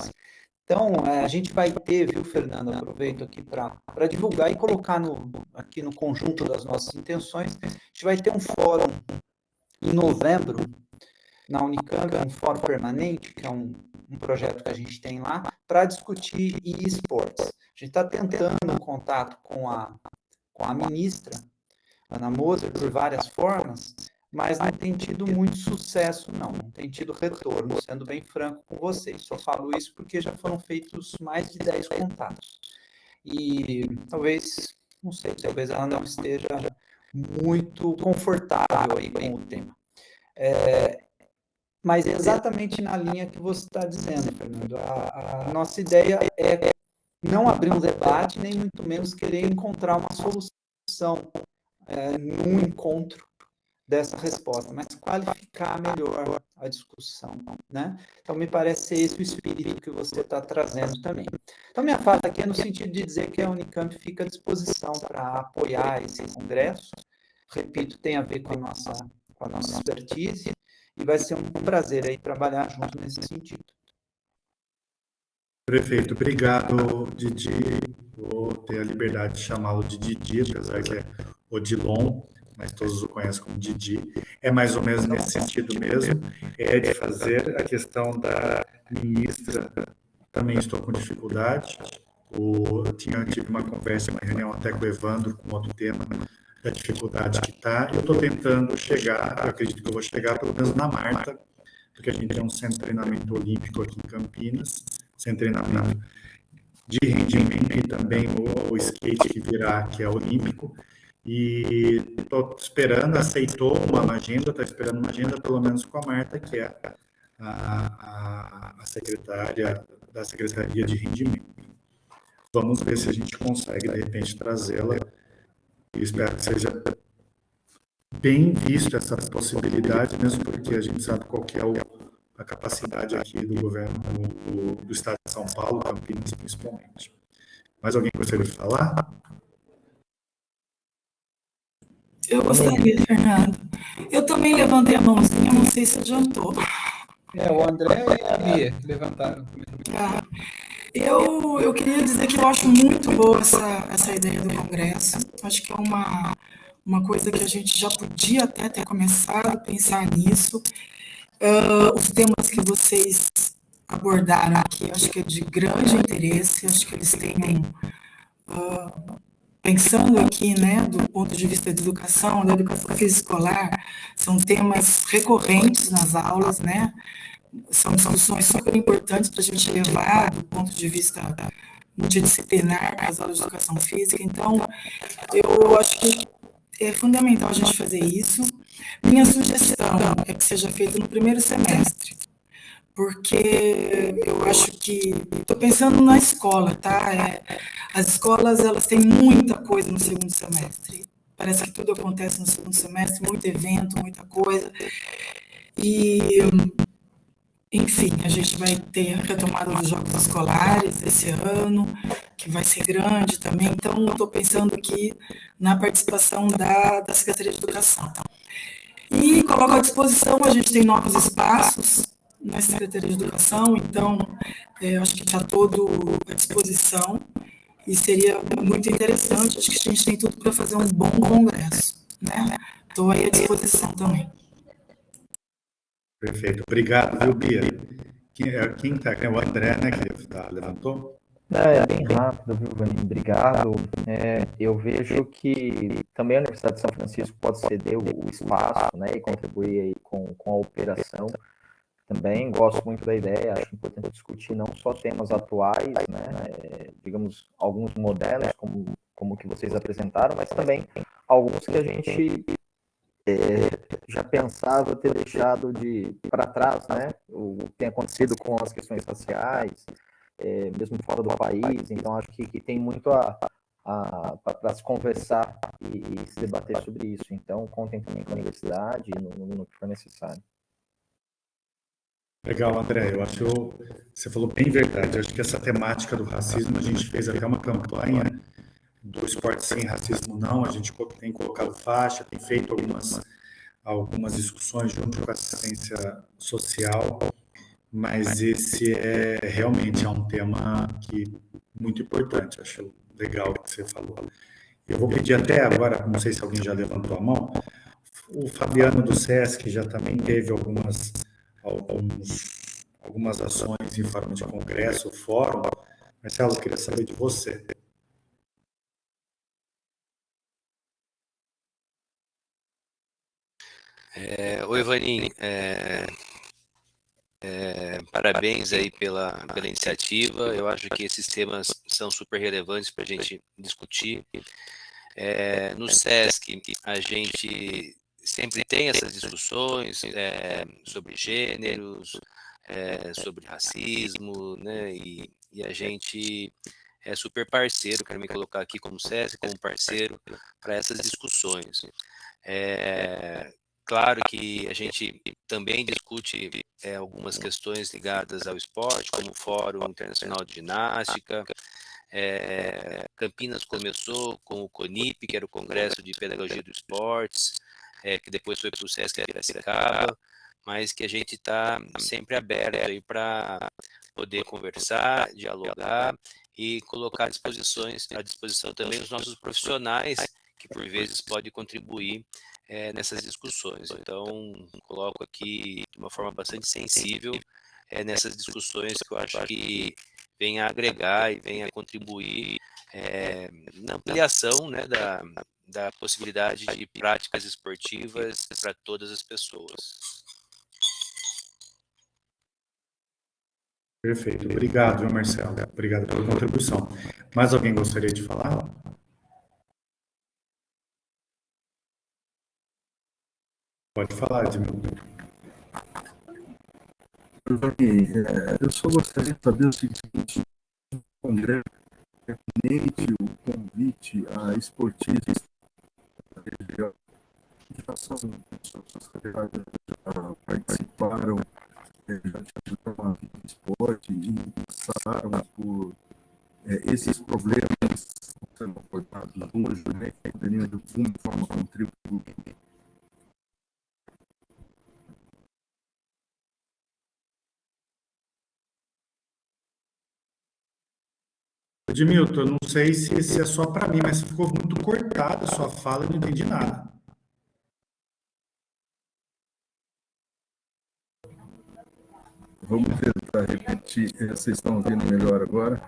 Então, a gente vai ter, viu, Fernando, aproveito aqui para divulgar e colocar aqui no conjunto das nossas intenções, a gente vai ter um fórum em novembro, na Unicamp, um fórum permanente, que é um projeto que a gente tem lá, para discutir e-sports. A gente está tentando um contato com a ministra, Ana Moser, por várias formas, mas não tem tido muito sucesso, não tem tido retorno, sendo bem franco com vocês. Só falo isso porque já foram feitos mais de 10 contatos. E talvez, não sei, talvez ela não esteja muito confortável aí com o tema. Mas exatamente na linha que você está dizendo, Fernando. A nossa ideia é não abrir um debate, nem muito menos querer encontrar uma solução num encontro dessa resposta, mas qualificar melhor a discussão, né? Então, me parece ser esse o espírito que você está trazendo também. Então, minha fala aqui é no sentido de dizer que a Unicamp fica à disposição para apoiar esse congresso. Repito, tem a ver com a nossa expertise e vai ser um prazer aí trabalhar junto nesse sentido. Prefeito, obrigado, Didi. Vou ter a liberdade de chamá-lo de Didi, apesar que é Odilon, mas todos o conhecem como Didi. É mais ou menos nesse sentido mesmo, de fazer a questão da ministra. Também estou com dificuldade. Tive uma conversa, uma reunião até com o Evandro, com outro tema, da dificuldade que está. Eu estou tentando chegar, eu acredito que eu vou chegar pelo menos na Marta, porque a gente tem um centro de treinamento olímpico aqui em Campinas, centro de treinamento de rendimento e também o skate que virá, que é olímpico. E estou esperando, aceitou uma agenda, estou esperando uma agenda pelo menos com a Marta, que é a secretária da Secretaria de Rendimento. Vamos ver se a gente consegue, de repente, trazê-la. E espero que seja bem visto essa possibilidade, mesmo porque a gente sabe qual que é a capacidade aqui do governo do Estado de São Paulo, Campinas principalmente. Mais alguém gostaria de falar? Eu gostaria, Fernando. Eu também levantei a mãozinha, não sei se adiantou. O André e a Bia que levantaram. Eu queria dizer que eu acho muito boa essa ideia do congresso. Acho que é uma coisa que a gente já podia até ter começado a pensar nisso. Os temas que vocês abordaram aqui, acho que é de grande interesse, acho que eles têm pensando aqui, né, do ponto de vista da educação física escolar, são temas recorrentes nas aulas, né, são discussões super importantes para a gente levar do ponto de vista multidisciplinar para as aulas de educação física. Então, eu acho que é fundamental a gente fazer isso. Minha sugestão é que seja feito no primeiro semestre, porque eu acho que estou pensando na escola, tá? As escolas elas têm muita coisa no segundo semestre. Parece que tudo acontece no segundo semestre, muito evento, muita coisa. E, enfim, a gente vai ter a retomada dos jogos escolares esse ano, que vai ser grande também. Então, estou pensando aqui na participação da Secretaria de Educação. E coloco à disposição, a gente tem novos espaços na Secretaria de Educação, então acho que está todo à disposição e seria muito interessante, acho que a gente tem tudo para fazer um bom congresso, né? Estou aí à disposição também. Perfeito, obrigado, viu, Bia? Quem está aqui é o André, né, que levantou? É bem rápido, viu, Vaninho? Obrigado. Eu vejo que também a Universidade de São Francisco pode ceder o espaço, né, e contribuir aí com a operação. Também gosto muito da ideia, acho importante discutir não só temas atuais, né, digamos, alguns modelos, como que vocês apresentaram, mas também alguns que a gente já pensava ter deixado para trás, né, o que tem acontecido com as questões raciais, mesmo fora do país. Então acho que tem muito para se conversar e se debater sobre isso. Então contem também com a universidade no que for necessário. Legal, André, eu acho você falou bem verdade. Eu acho que essa temática do racismo, a gente fez até uma campanha do esporte sem racismo não, a gente tem colocado faixa, tem feito algumas discussões junto com a assistência social, mas esse realmente é um tema muito importante, acho legal o que você falou. Eu vou pedir até agora, não sei se alguém já levantou a mão, o Fabiano do SESC já também teve algumas ações em forma de congresso, fórum. Marcelo, eu queria saber de você. Oi, Vaninho. Parabéns aí pela iniciativa. Eu acho que esses temas são super relevantes para a gente discutir. No SESC, a gente sempre tem essas discussões sobre gêneros, sobre racismo, né? E a gente é super parceiro, quero me colocar aqui como SESC, como parceiro para essas discussões. Claro que a gente também discute algumas questões ligadas ao esporte, como o Fórum Internacional de Ginástica. Campinas começou com o CONIP, que era o Congresso de Pedagogia do Esportes, que depois foi para o SESC Piracicaba, mas que a gente está sempre aberto aí para poder conversar, dialogar e colocar à disposição também os nossos profissionais, que por vezes podem contribuir nessas discussões. Então, coloco aqui de uma forma bastante sensível nessas discussões que eu acho que vem a agregar e vem a contribuir na ampliação, né, da possibilidade de práticas esportivas para todas as pessoas. Perfeito, obrigado, viu, Marcelo? Obrigado pela contribuição. Mais alguém gostaria de falar? Pode falar, Edmilson. Eu só gostaria de saber o seguinte: o Congresso permanente o convite a esportistas da região, já são pessoas que já participaram, já ajudaram a vida de esporte e passaram por esses problemas sendo abordados hoje, né, que poderiam de alguma forma contribuir. Edmilton, eu não sei se é só para mim, mas ficou muito cortada a sua fala, eu não entendi nada. Vamos tentar repetir. Vocês estão ouvindo melhor agora?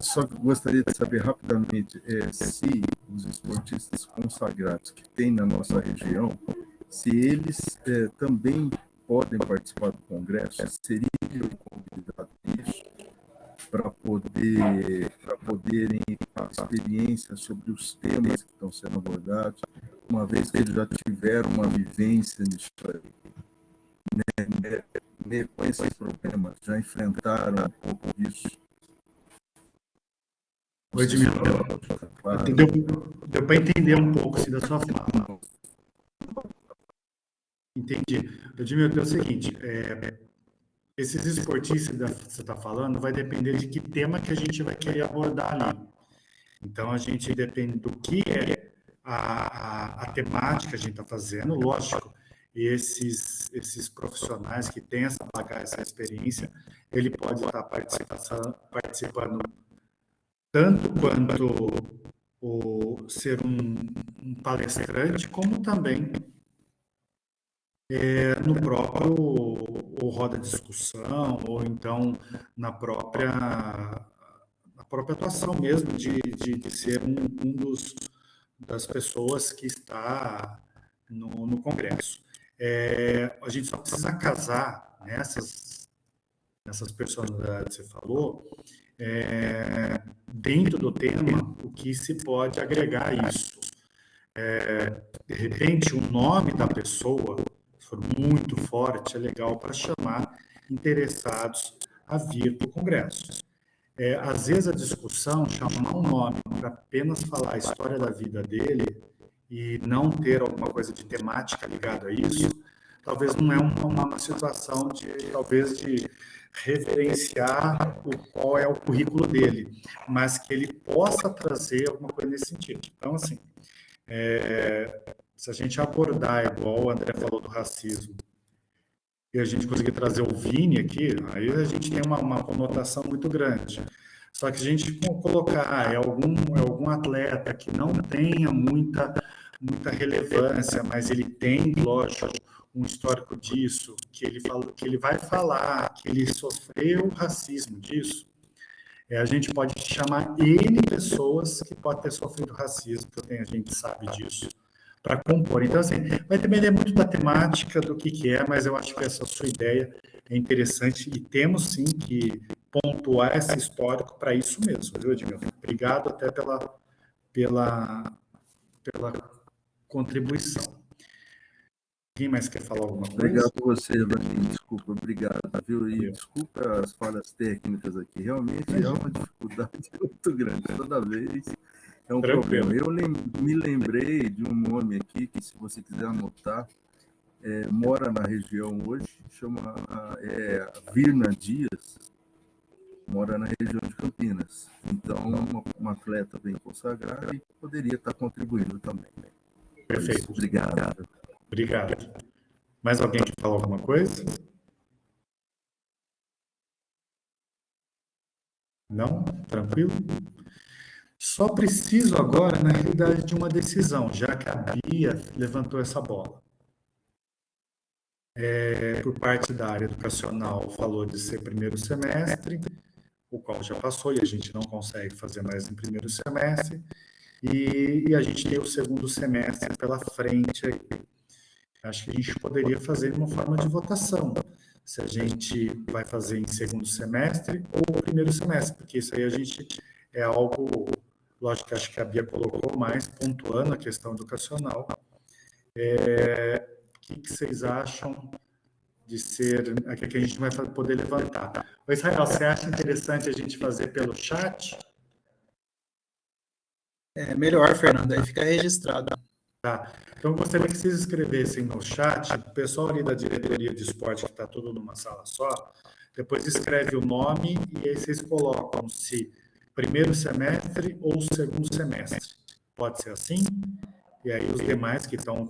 Só que gostaria de saber rapidamente se os esportistas consagrados que tem na nossa região, se eles também podem participar do congresso, seria eu convidado isso para poderem ter experiência sobre os temas que estão sendo abordados, uma vez que eles já tiveram uma vivência nisso aí, né, com esses problemas, já enfrentaram um pouco disso. Oi, Edmilton. Deu para entender um pouco assim, da sua fala. Entendi. Edmilton, é o seguinte, esses esportistas que você está falando vai depender de que tema que a gente vai querer abordar ali. Então, a gente depende do que é a temática que a gente está fazendo, lógico. Esses profissionais que têm essa bagagem, essa experiência, ele pode estar participando tanto quanto ser um palestrante, como também no próprio ou roda de discussão, ou então na própria atuação mesmo, de ser das pessoas que está no Congresso. A gente só precisa casar nessas personalidades que você falou, dentro do tema, o que se pode agregar a isso. De repente, o nome da pessoa, se for muito forte, é legal para chamar interessados a vir para o Congresso. Às vezes, a discussão, chamar um nome para apenas falar a história da vida dele e não ter alguma coisa de temática ligada a isso, talvez não é uma situação de referenciar qual é o currículo dele, mas que ele possa trazer alguma coisa nesse sentido. Então, assim, se a gente abordar, igual o André falou do racismo, e a gente conseguir trazer o Vini aqui, aí a gente tem uma conotação muito grande. Só que a gente colocar algum atleta que não tenha muita relevância, mas ele tem, lógico, um histórico disso, que ele vai falar, que ele sofreu racismo disso, a gente pode chamar N pessoas que podem ter sofrido racismo, que a gente sabe disso, para compor. Então, assim, vai depender muito da temática, do que é, mas eu acho que essa sua ideia é interessante e temos, sim, que pontuar esse histórico para isso mesmo, viu, Edmilton? Obrigado até pela contribuição. Quem mais quer falar alguma coisa? Obrigado a você, Vaninho. Desculpa, obrigado, viu? E desculpa as falhas técnicas aqui. Realmente é uma dificuldade muito grande. Toda vez é um problema. Eu me lembrei de um nome aqui, que se você quiser anotar, mora na região hoje, chama Virna Dias, mora na região de Campinas. Então, uma atleta bem consagrada e poderia estar contribuindo também. Perfeito. Obrigado. Obrigado. Mais alguém que fala alguma coisa? Não? Tranquilo? Só preciso agora, na realidade, de uma decisão, já que a Bia levantou essa bola. Por parte da área educacional, falou de ser primeiro semestre, o qual já passou e a gente não consegue fazer mais em primeiro semestre, e a gente tem o segundo semestre pela frente aí. Acho que a gente poderia fazer uma forma de votação, se a gente vai fazer em segundo semestre ou primeiro semestre, porque isso aí a gente é algo, lógico que acho que a Bia colocou mais, pontuando a questão educacional. O que vocês acham de ser, aqui que a gente vai poder levantar? O Israel, você acha interessante a gente fazer pelo chat? Melhor, Fernando, aí fica registrado. Tá. Então, eu gostaria que vocês escrevessem no chat, o pessoal ali da diretoria de esporte, que está tudo numa sala só, depois escreve o nome e aí vocês colocam se primeiro semestre ou segundo semestre. Pode ser assim? E aí os demais que estão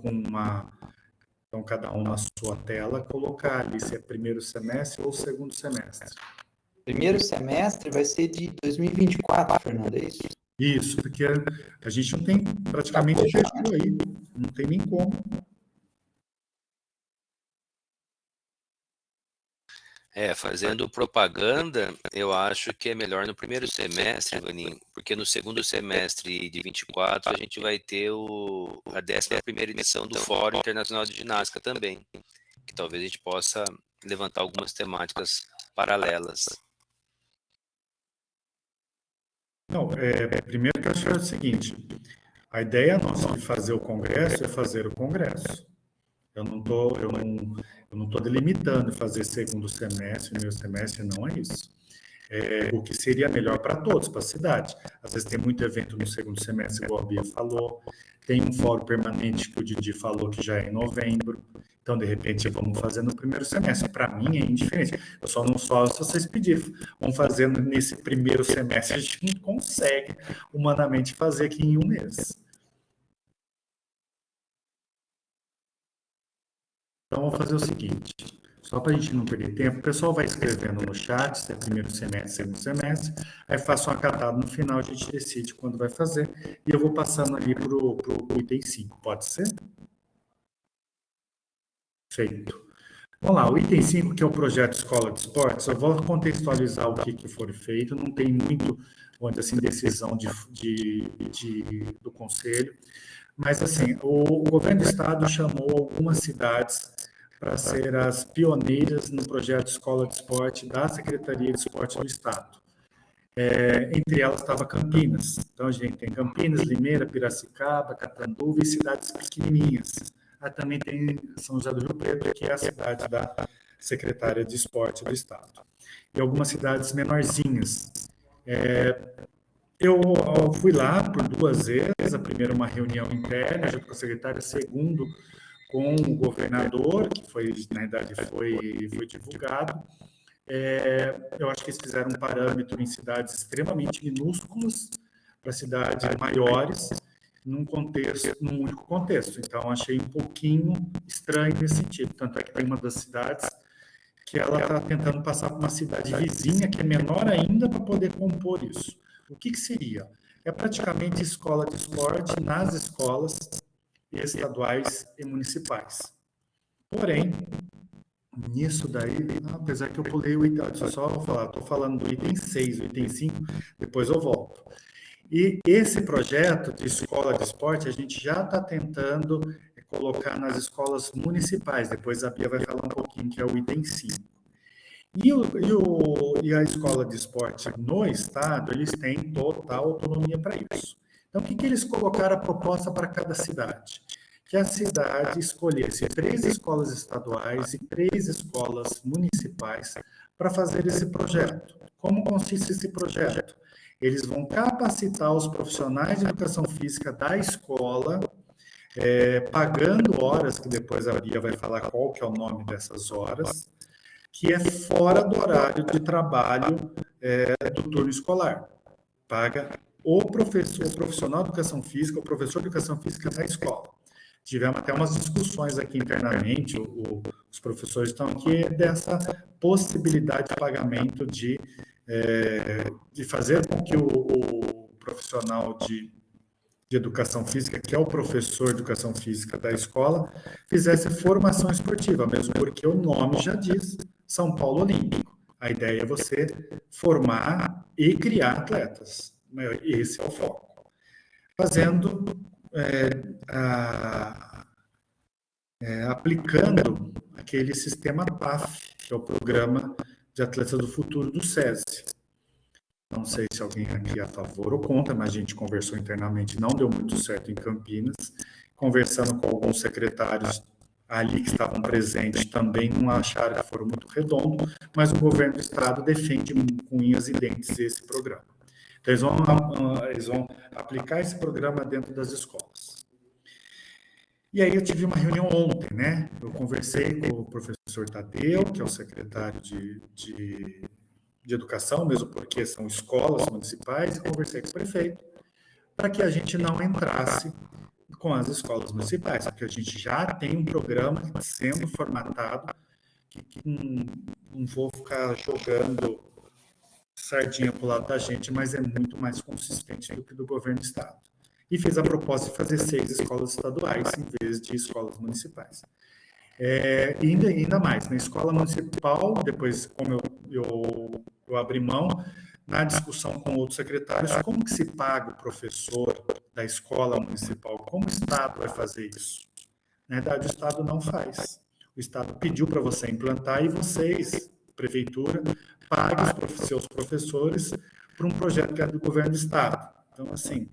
estão cada um na sua tela, colocar ali se é primeiro semestre ou segundo semestre. primeiro semestre vai ser de 2024, Fernando, é isso? Isso, porque a gente não tem praticamente fechou aí, não tem nem como. Fazendo propaganda, eu acho que é melhor no primeiro semestre, Vaninho, porque no segundo semestre de 24 a gente vai ter a 11ª edição do Fórum Internacional de Ginástica também, que talvez a gente possa levantar algumas temáticas paralelas. Não, primeiro que eu acho o seguinte, a ideia nossa de fazer o congresso é fazer o congresso. Eu não tô delimitando fazer segundo semestre, primeiro semestre, não é isso. O que seria melhor para todos, para a cidade. Às vezes tem muito evento no segundo semestre, igual a Bia falou, tem um fórum permanente que o Didi falou que já é em novembro, então, de repente, vamos fazer no primeiro semestre. Para mim, é indiferente. Eu só não faço se vocês pedirem. Vamos fazer nesse primeiro semestre, a gente não consegue humanamente fazer aqui em um mês. Então, vamos fazer o seguinte, só para a gente não perder tempo, o pessoal vai escrevendo no chat, se é primeiro semestre, segundo semestre, aí faço uma catada no final, a gente decide quando vai fazer, e eu vou passando ali para o item 5, pode ser? Feito. Vamos lá, o item 5, que é o projeto Escola de Esportes, eu vou contextualizar o que foi feito, não tem muito, onde assim, decisão do Conselho, mas, assim, o governo do estado chamou algumas cidades para ser as pioneiras no projeto Escola de Esporte da Secretaria de Esporte do Estado. Entre elas estava Campinas. Então, a gente tem Campinas, Limeira, Piracicaba, Catanduva e cidades pequenininhas. Também tem São José do Rio Preto, que é a cidade da Secretaria de Esporte do Estado. E algumas cidades menorzinhas. Eu fui lá por 2 vezes, a primeira uma reunião interna, junto com a secretária, a segunda com o governador, que na verdade foi divulgado. Eu acho que eles fizeram um parâmetro em cidades extremamente minúsculas para cidades maiores, num único contexto. Então, achei um pouquinho estranho nesse sentido. Tanto é que tem uma das cidades que ela está tentando passar por uma cidade vizinha, que é menor ainda, para poder compor isso. O que seria? É praticamente escola de esporte nas escolas estaduais e municipais. Porém, nisso daí, apesar que eu pulei o item, só vou falar, estou falando do item 6, o item 5, depois eu volto. E esse projeto de escola de esporte, a gente já está tentando colocar nas escolas municipais, depois a Bia vai falar um pouquinho, que é o item 5. E a escola de esporte no estado, eles têm total autonomia para isso. Então, o que eles colocaram a proposta para cada cidade? Que a cidade escolhesse 3 escolas estaduais e 3 escolas municipais para fazer esse projeto. Como consiste esse projeto? Eles vão capacitar os profissionais de educação física da escola, pagando horas, que depois a Bia vai falar qual que é o nome dessas horas, que é fora do horário de trabalho do turno escolar. Paga o profissional de educação física, o professor de educação física da escola. Tivemos até umas discussões aqui internamente, os professores estão aqui, dessa possibilidade de pagamento de fazer com que o profissional de educação física, que é o professor de educação física da escola, fizesse formação esportiva, mesmo porque o nome já diz São Paulo Olímpico. A ideia é você formar e criar atletas. Esse é o foco. Fazendo, aplicando aquele sistema PAF, que é o Programa de Atletas do Futuro do SESI. Não sei se alguém aqui é a favor ou contra, mas a gente conversou internamente, não deu muito certo em Campinas. Conversando com alguns secretários ali que estavam presentes, também não acharam que foram muito redondo, mas o governo do estado defende com unhas e dentes esse programa. Então, eles vão aplicar esse programa dentro das escolas. E aí eu tive uma reunião ontem, né? Eu conversei com o professor Tadeu, que é o secretário de educação, mesmo porque são escolas municipais, e conversei com o prefeito, para que a gente não entrasse com as escolas municipais, porque a gente já tem um programa sendo formatado, que não vou ficar jogando sardinha para o lado da gente, mas é muito mais consistente do que do governo do Estado. E fez a proposta de fazer 6 escolas estaduais em vez de escolas municipais. E ainda mais, na escola municipal, depois, como eu abri mão, na discussão com outros secretários, como que se paga o professor da escola municipal? Como o Estado vai fazer isso? Na verdade, o Estado não faz. O Estado pediu para você implantar e vocês, prefeitura, paguem os seus professores para um projeto que é do governo do Estado. Então, assim,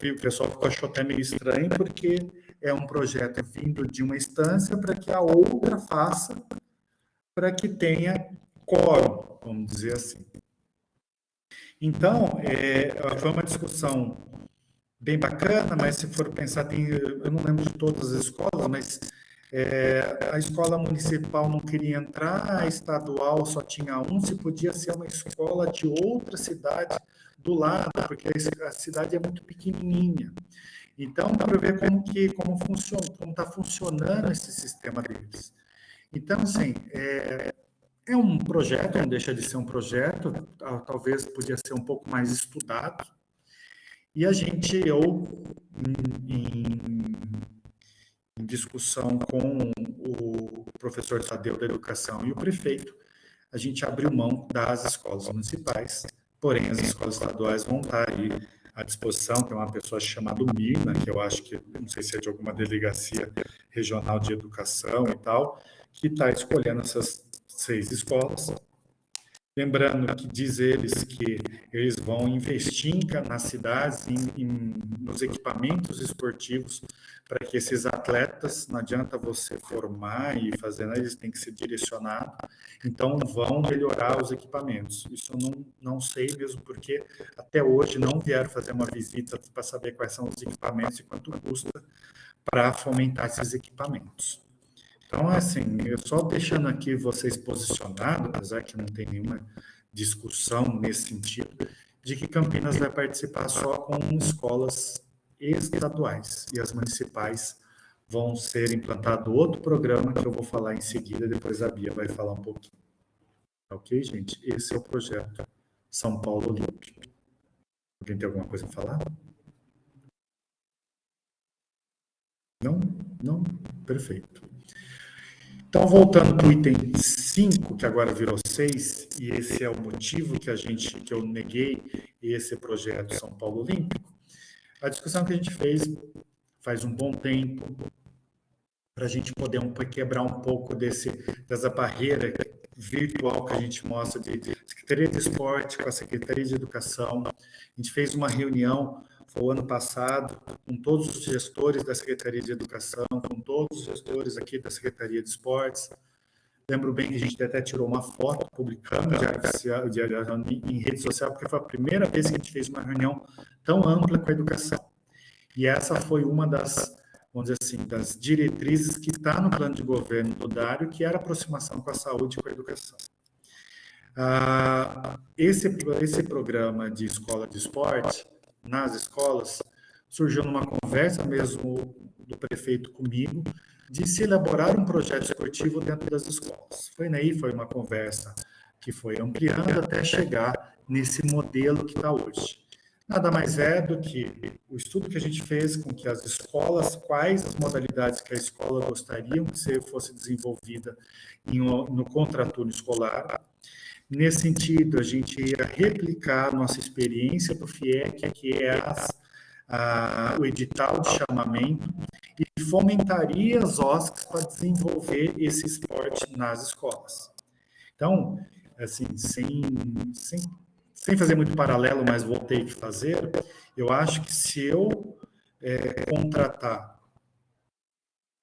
o pessoal achou até meio estranho, porque é um projeto vindo de uma instância para que a outra faça, para que tenha quórum, vamos dizer assim. Então, foi uma discussão bem bacana, mas se for pensar, eu não lembro de todas as escolas, mas a escola municipal não queria entrar, a estadual só tinha um, se podia ser uma escola de outra cidade do lado, porque a cidade é muito pequenininha. Então, para ver como funciona, como está funcionando esse sistema deles. Então, assim, é um projeto, não deixa de ser um projeto, talvez podia ser um pouco mais estudado. E a gente, em discussão com o professor Tadeu da Educação e o prefeito, a gente abriu mão das escolas municipais, porém as escolas estaduais vão estar aí à disposição. Tem uma pessoa chamada Mirna, que eu acho que, não sei se é de alguma delegacia regional de educação e tal, que está escolhendo essas 6 escolas. Lembrando que diz eles que eles vão investir nas cidades, nos equipamentos esportivos, para que esses atletas, não adianta você formar e fazer, eles têm que ser direcionados, então vão melhorar os equipamentos. Isso eu não sei mesmo, porque até hoje não vieram fazer uma visita para saber quais são os equipamentos e quanto custa para fomentar esses equipamentos. Então, assim, eu só deixando aqui vocês posicionados, apesar que não tem nenhuma discussão nesse sentido, de que Campinas vai participar só com escolas estaduais e as municipais vão ser implantado outro programa que eu vou falar em seguida, depois a Bia vai falar um pouquinho. Ok, gente? Esse é o projeto São Paulo Olímpico. Alguém tem alguma coisa a falar? Não? Não? Perfeito. Então, voltando para o item 5, que agora virou 6, e esse é o motivo que eu neguei esse projeto São Paulo Olímpico, a discussão que a gente fez faz um bom tempo, para a gente poder quebrar um pouco dessa barreira virtual que a gente mostra de Secretaria de Esporte com a Secretaria de Educação. A gente fez uma reunião, foi o ano passado, com todos os gestores da Secretaria de Educação, com todos os gestores aqui da Secretaria de Esportes. Lembro bem que a gente até tirou uma foto, publicando em rede social, porque foi a primeira vez que a gente fez uma reunião tão ampla com a educação. E essa foi uma das, vamos dizer assim, das diretrizes que está no plano de governo do Dário, que era a aproximação com a saúde e com a educação. Esse programa de escola de esporte, nas escolas, surgiu numa conversa mesmo do prefeito comigo, de se elaborar um projeto esportivo dentro das escolas. Foi uma conversa que foi ampliando até chegar nesse modelo que está hoje. Nada mais é do que o estudo que a gente fez com que as escolas, quais as modalidades que a escola gostaria que fosse desenvolvida no contraturno escolar. Nesse sentido, a gente ia replicar a nossa experiência do FIEC, que é o edital de chamamento, e fomentaria as OSCs para desenvolver esse esporte nas escolas. Então, assim, sem fazer muito paralelo, mas vou ter que fazer, eu acho que se eu contratar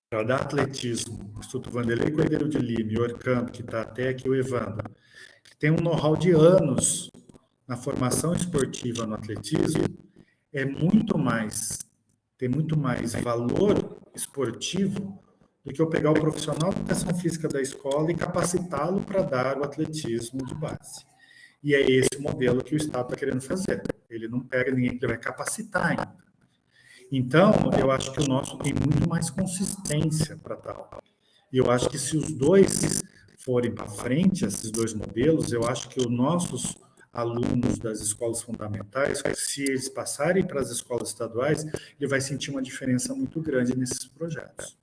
para dar atletismo, o Instituto Vanderlei Cordeiro de Lima e o Orcamp, que está até aqui o Evandro, que tem um know-how de anos na formação esportiva no atletismo, tem muito mais valor esportivo do que eu pegar o profissional de educação física da escola e capacitá-lo para dar o atletismo de base. E é esse o modelo que o Estado está querendo fazer. Ele não pega ninguém, ele vai capacitar ainda. Então, eu acho que o nosso tem muito mais consistência para tal. E eu acho que se os dois forem para frente, esses dois modelos, eu acho que os nossos alunos das escolas fundamentais, se eles passarem para as escolas estaduais, ele vai sentir uma diferença muito grande nesses projetos.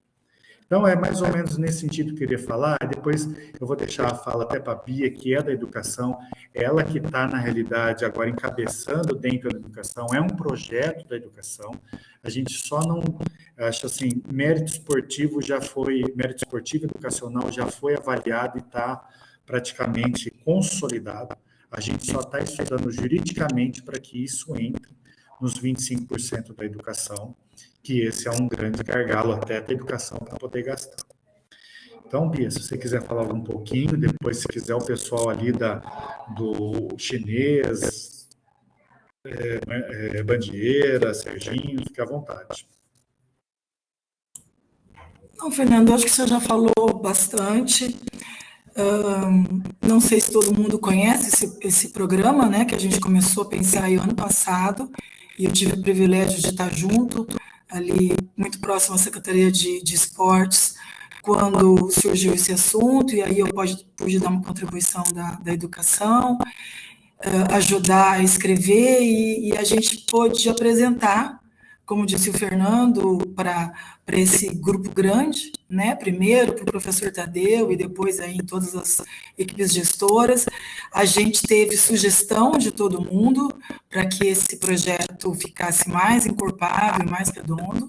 Então, é mais ou menos nesse sentido que eu queria falar. Depois eu vou deixar a fala até para a Bia, que é da educação, ela que está, na realidade, agora encabeçando dentro da educação, é um projeto da educação. A gente só não, acho assim, mérito esportivo educacional já foi avaliado e está praticamente consolidado. A gente só está estudando juridicamente para que isso entre nos 25% da educação, que esse é um grande gargalo até da educação para poder gastar. Então, Bia, se você quiser falar um pouquinho, depois, se quiser, o pessoal ali do chinês, Bandieira, Serginho, fique à vontade. Não, Fernando, acho que você já falou bastante. Não sei se todo mundo conhece esse programa, né, que a gente começou a pensar aí ano passado, e eu tive o privilégio de estar junto, ali muito próximo à Secretaria de Esportes, quando surgiu esse assunto, e aí eu pude dar uma contribuição da educação, ajudar a escrever, e a gente pôde apresentar, como disse o Fernando, para esse grupo grande, né? Primeiro para o professor Tadeu e depois aí em todas as equipes gestoras. A gente teve sugestão de todo mundo para que esse projeto ficasse mais encorpado e mais redondo.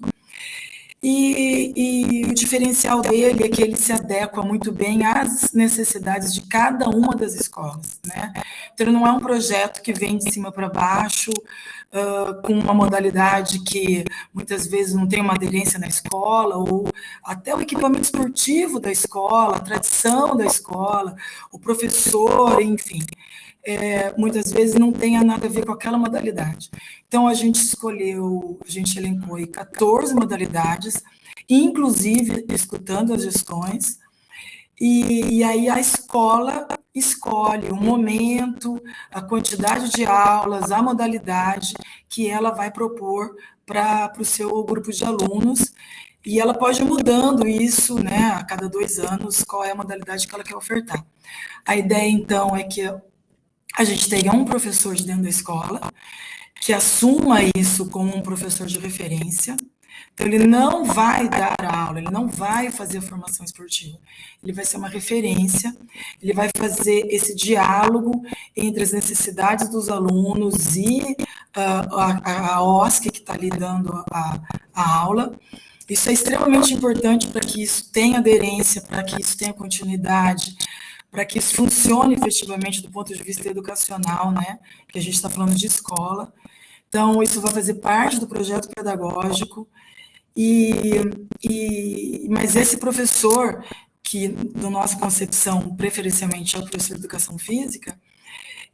E o diferencial dele é que ele se adequa muito bem às necessidades de cada uma das escolas, né? Então, não é um projeto que vem de cima para baixo, com uma modalidade que muitas vezes não tem uma aderência na escola, ou até o equipamento esportivo da escola, a tradição da escola, o professor, enfim. Muitas vezes não tenha nada a ver com aquela modalidade. Então, a gente elencou aí 14 modalidades, inclusive escutando as gestões, e aí a escola escolhe o momento, a quantidade de aulas, a modalidade que ela vai propor para o seu grupo de alunos, e ela pode ir mudando isso, né, a cada 2 anos, qual é a modalidade que ela quer ofertar. A ideia, então, é que a gente tenha um professor de dentro da escola que assuma isso como um professor de referência. Então, ele não vai dar aula, ele não vai fazer formação esportiva, ele vai ser uma referência, ele vai fazer esse diálogo entre as necessidades dos alunos e a OSC que está ali dando a aula. Isso é extremamente importante para que isso tenha aderência, para que isso tenha continuidade, para que isso funcione efetivamente do ponto de vista educacional, né? Porque a gente está falando de escola. Então, isso vai fazer parte do projeto pedagógico, mas esse professor, que, na nossa concepção, preferencialmente é o professor de educação física,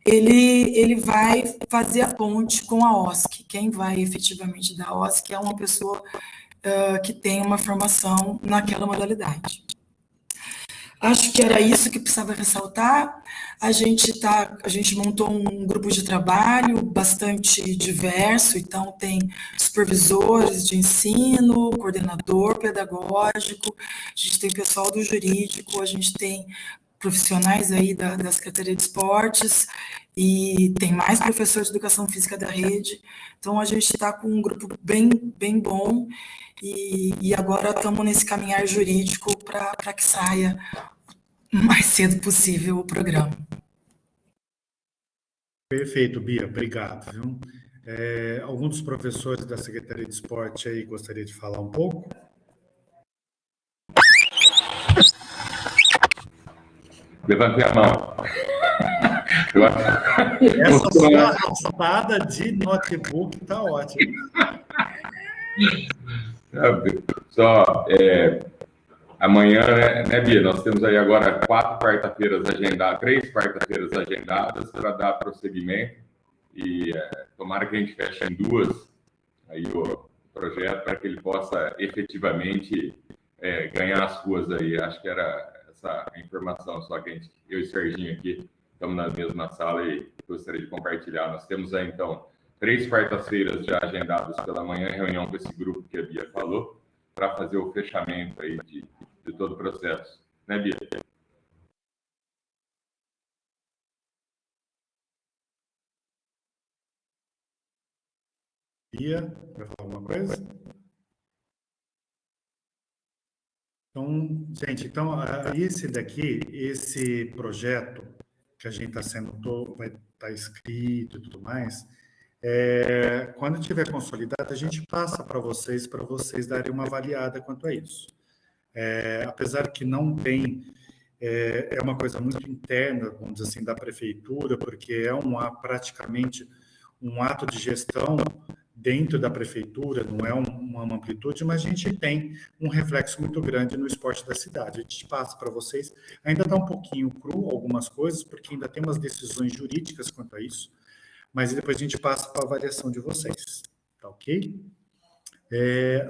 ele vai fazer a ponte com a OSC. Quem vai efetivamente dar a OSC é uma pessoa que tem uma formação naquela modalidade. Acho que era isso que precisava ressaltar. A gente montou um grupo de trabalho bastante diverso, então tem supervisores de ensino, coordenador pedagógico, a gente tem pessoal do jurídico, a gente tem profissionais aí da Secretaria de Esportes, e tem mais professores de educação física da rede. Então, a gente está com um grupo bem bom, e agora estamos nesse caminhar jurídico para que saia o mais cedo possível o programa. Perfeito, Bia, obrigado. Viu? Algum dos professores da Secretaria de Esporte aí gostaria de falar um pouco? Levantei a mão. Essa sua raspada de notebook está ótima. Amanhã, né, Bia? Nós temos aí agora 3 quarta-feiras agendadas para dar prosseguimento, e tomara que a gente feche em 2 aí o projeto para que ele possa efetivamente ganhar as ruas aí. Acho que era essa a informação só que eu e o Serginho aqui estamos na mesma sala e gostaria de compartilhar. Nós temos aí, então, 3 quartas-feiras já agendadas pela manhã, reunião com esse grupo que a Bia falou, para fazer o fechamento aí de todo o processo. Né, Bia? Bia, vai falar alguma coisa? Então, gente, esse projeto que a gente está vai estar escrito e tudo mais, quando estiver consolidado, a gente passa para vocês darem uma avaliada quanto a isso. Apesar que não tem, é uma coisa muito interna, vamos dizer assim, da prefeitura, porque praticamente um ato de gestão dentro da prefeitura, não é uma amplitude, mas a gente tem um reflexo muito grande no esporte da cidade. A gente passa para vocês, ainda está um pouquinho cru algumas coisas, porque ainda tem umas decisões jurídicas quanto a isso, mas depois a gente passa para a avaliação de vocês, tá ok?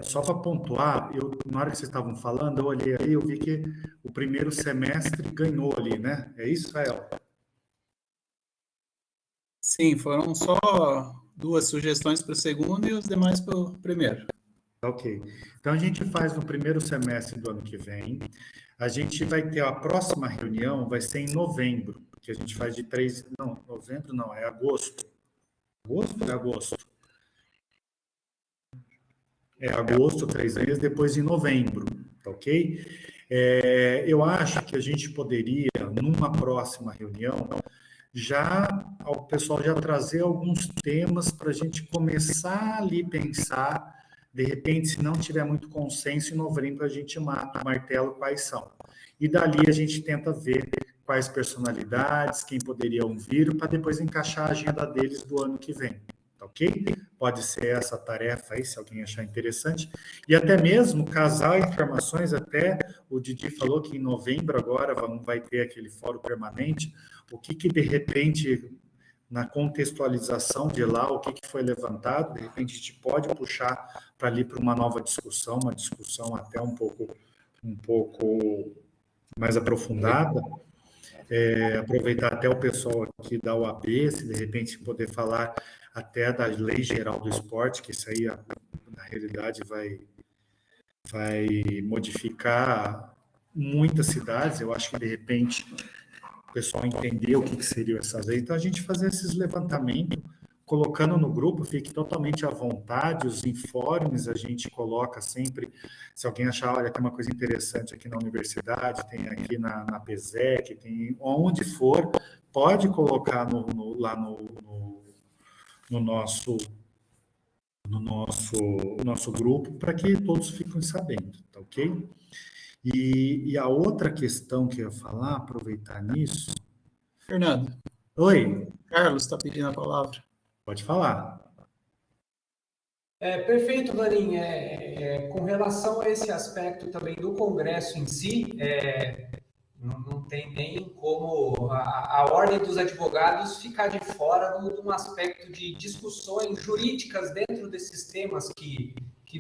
Só para pontuar, na hora que vocês estavam falando, eu olhei aí, eu vi que o primeiro semestre ganhou ali, né? É isso, Rael? Sim, foram só 2 sugestões para o segundo e os demais para o primeiro. Ok. Então, a gente faz no primeiro semestre do ano que vem. A gente vai ter a próxima reunião, vai ser em novembro, porque a gente faz de 3... Não, novembro não, é agosto. Agosto? É agosto. É agosto, 3 meses, depois em novembro, tá ok? Eu acho que a gente poderia, numa próxima reunião, o pessoal já trazer alguns temas para a gente começar ali pensar, de repente, se não tiver muito consenso, em novembro a gente mata o martelo quais são. E dali a gente tenta ver quais personalidades, quem poderiam vir, para depois encaixar a agenda deles do ano que vem. Ok? Pode ser essa tarefa aí, se alguém achar interessante. E até mesmo casar informações, até o Didi falou que em novembro agora vai ter aquele fórum permanente, o que de repente, na contextualização de lá, o que foi levantado, de repente a gente pode puxar para ali para uma nova discussão, uma discussão até um pouco mais aprofundada. Aproveitar até o pessoal aqui da UAB, se de repente poder falar até da Lei Geral do Esporte, que isso aí, na realidade, vai modificar muitas cidades. Eu acho que, de repente, o pessoal entender o que seria essa lei. Então, a gente fazer esses levantamentos, colocando no grupo, fique totalmente à vontade, os informes a gente coloca sempre, se alguém achar, olha, tem uma coisa interessante aqui na universidade, tem aqui na PESEC, tem onde for, pode colocar lá no nosso grupo, para que todos fiquem sabendo, tá ok? E a outra questão que eu ia falar, aproveitar nisso... Fernando. Oi. Carlos está pedindo a palavra. Pode falar. Perfeito, Vanim. Com relação a esse aspecto também do Congresso em si, não tem nem como a Ordem dos Advogados ficar de fora de um aspecto de discussões jurídicas dentro desses temas que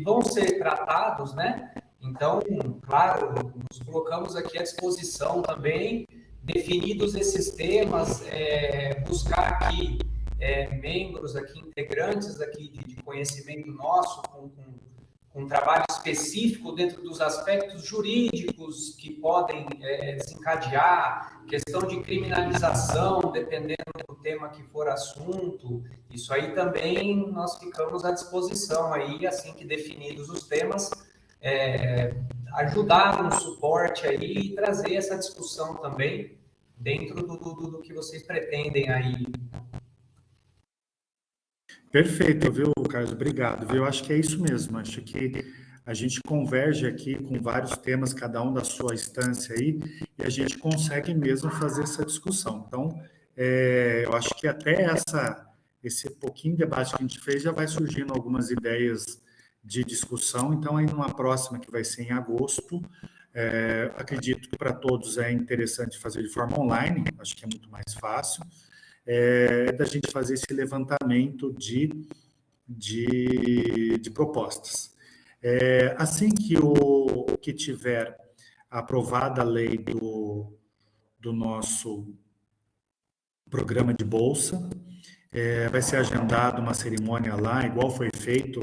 vão ser tratados, né? Então, claro, nos colocamos aqui à disposição também, definidos esses temas, buscar aqui membros aqui, integrantes aqui de conhecimento nosso, com um trabalho específico dentro dos aspectos jurídicos que podem desencadear, questão de criminalização, dependendo do tema que for assunto. Isso aí também nós ficamos à disposição aí, assim que definidos os temas, ajudar no suporte aí e trazer essa discussão também dentro do que vocês pretendem aí. Perfeito, viu, Carlos? Obrigado. Eu acho que é isso mesmo. Acho que a gente converge aqui com vários temas, cada um da sua instância aí, e a gente consegue mesmo fazer essa discussão. Então, eu acho que até esse pouquinho de debate que a gente fez já vai surgindo algumas ideias de discussão. Então, aí numa próxima, que vai ser em agosto, acredito que para todos é interessante fazer de forma online, acho que é muito mais fácil, da gente fazer esse levantamento de propostas. Assim que tiver aprovada a lei do nosso programa de bolsa, vai ser agendada uma cerimônia lá, igual foi feito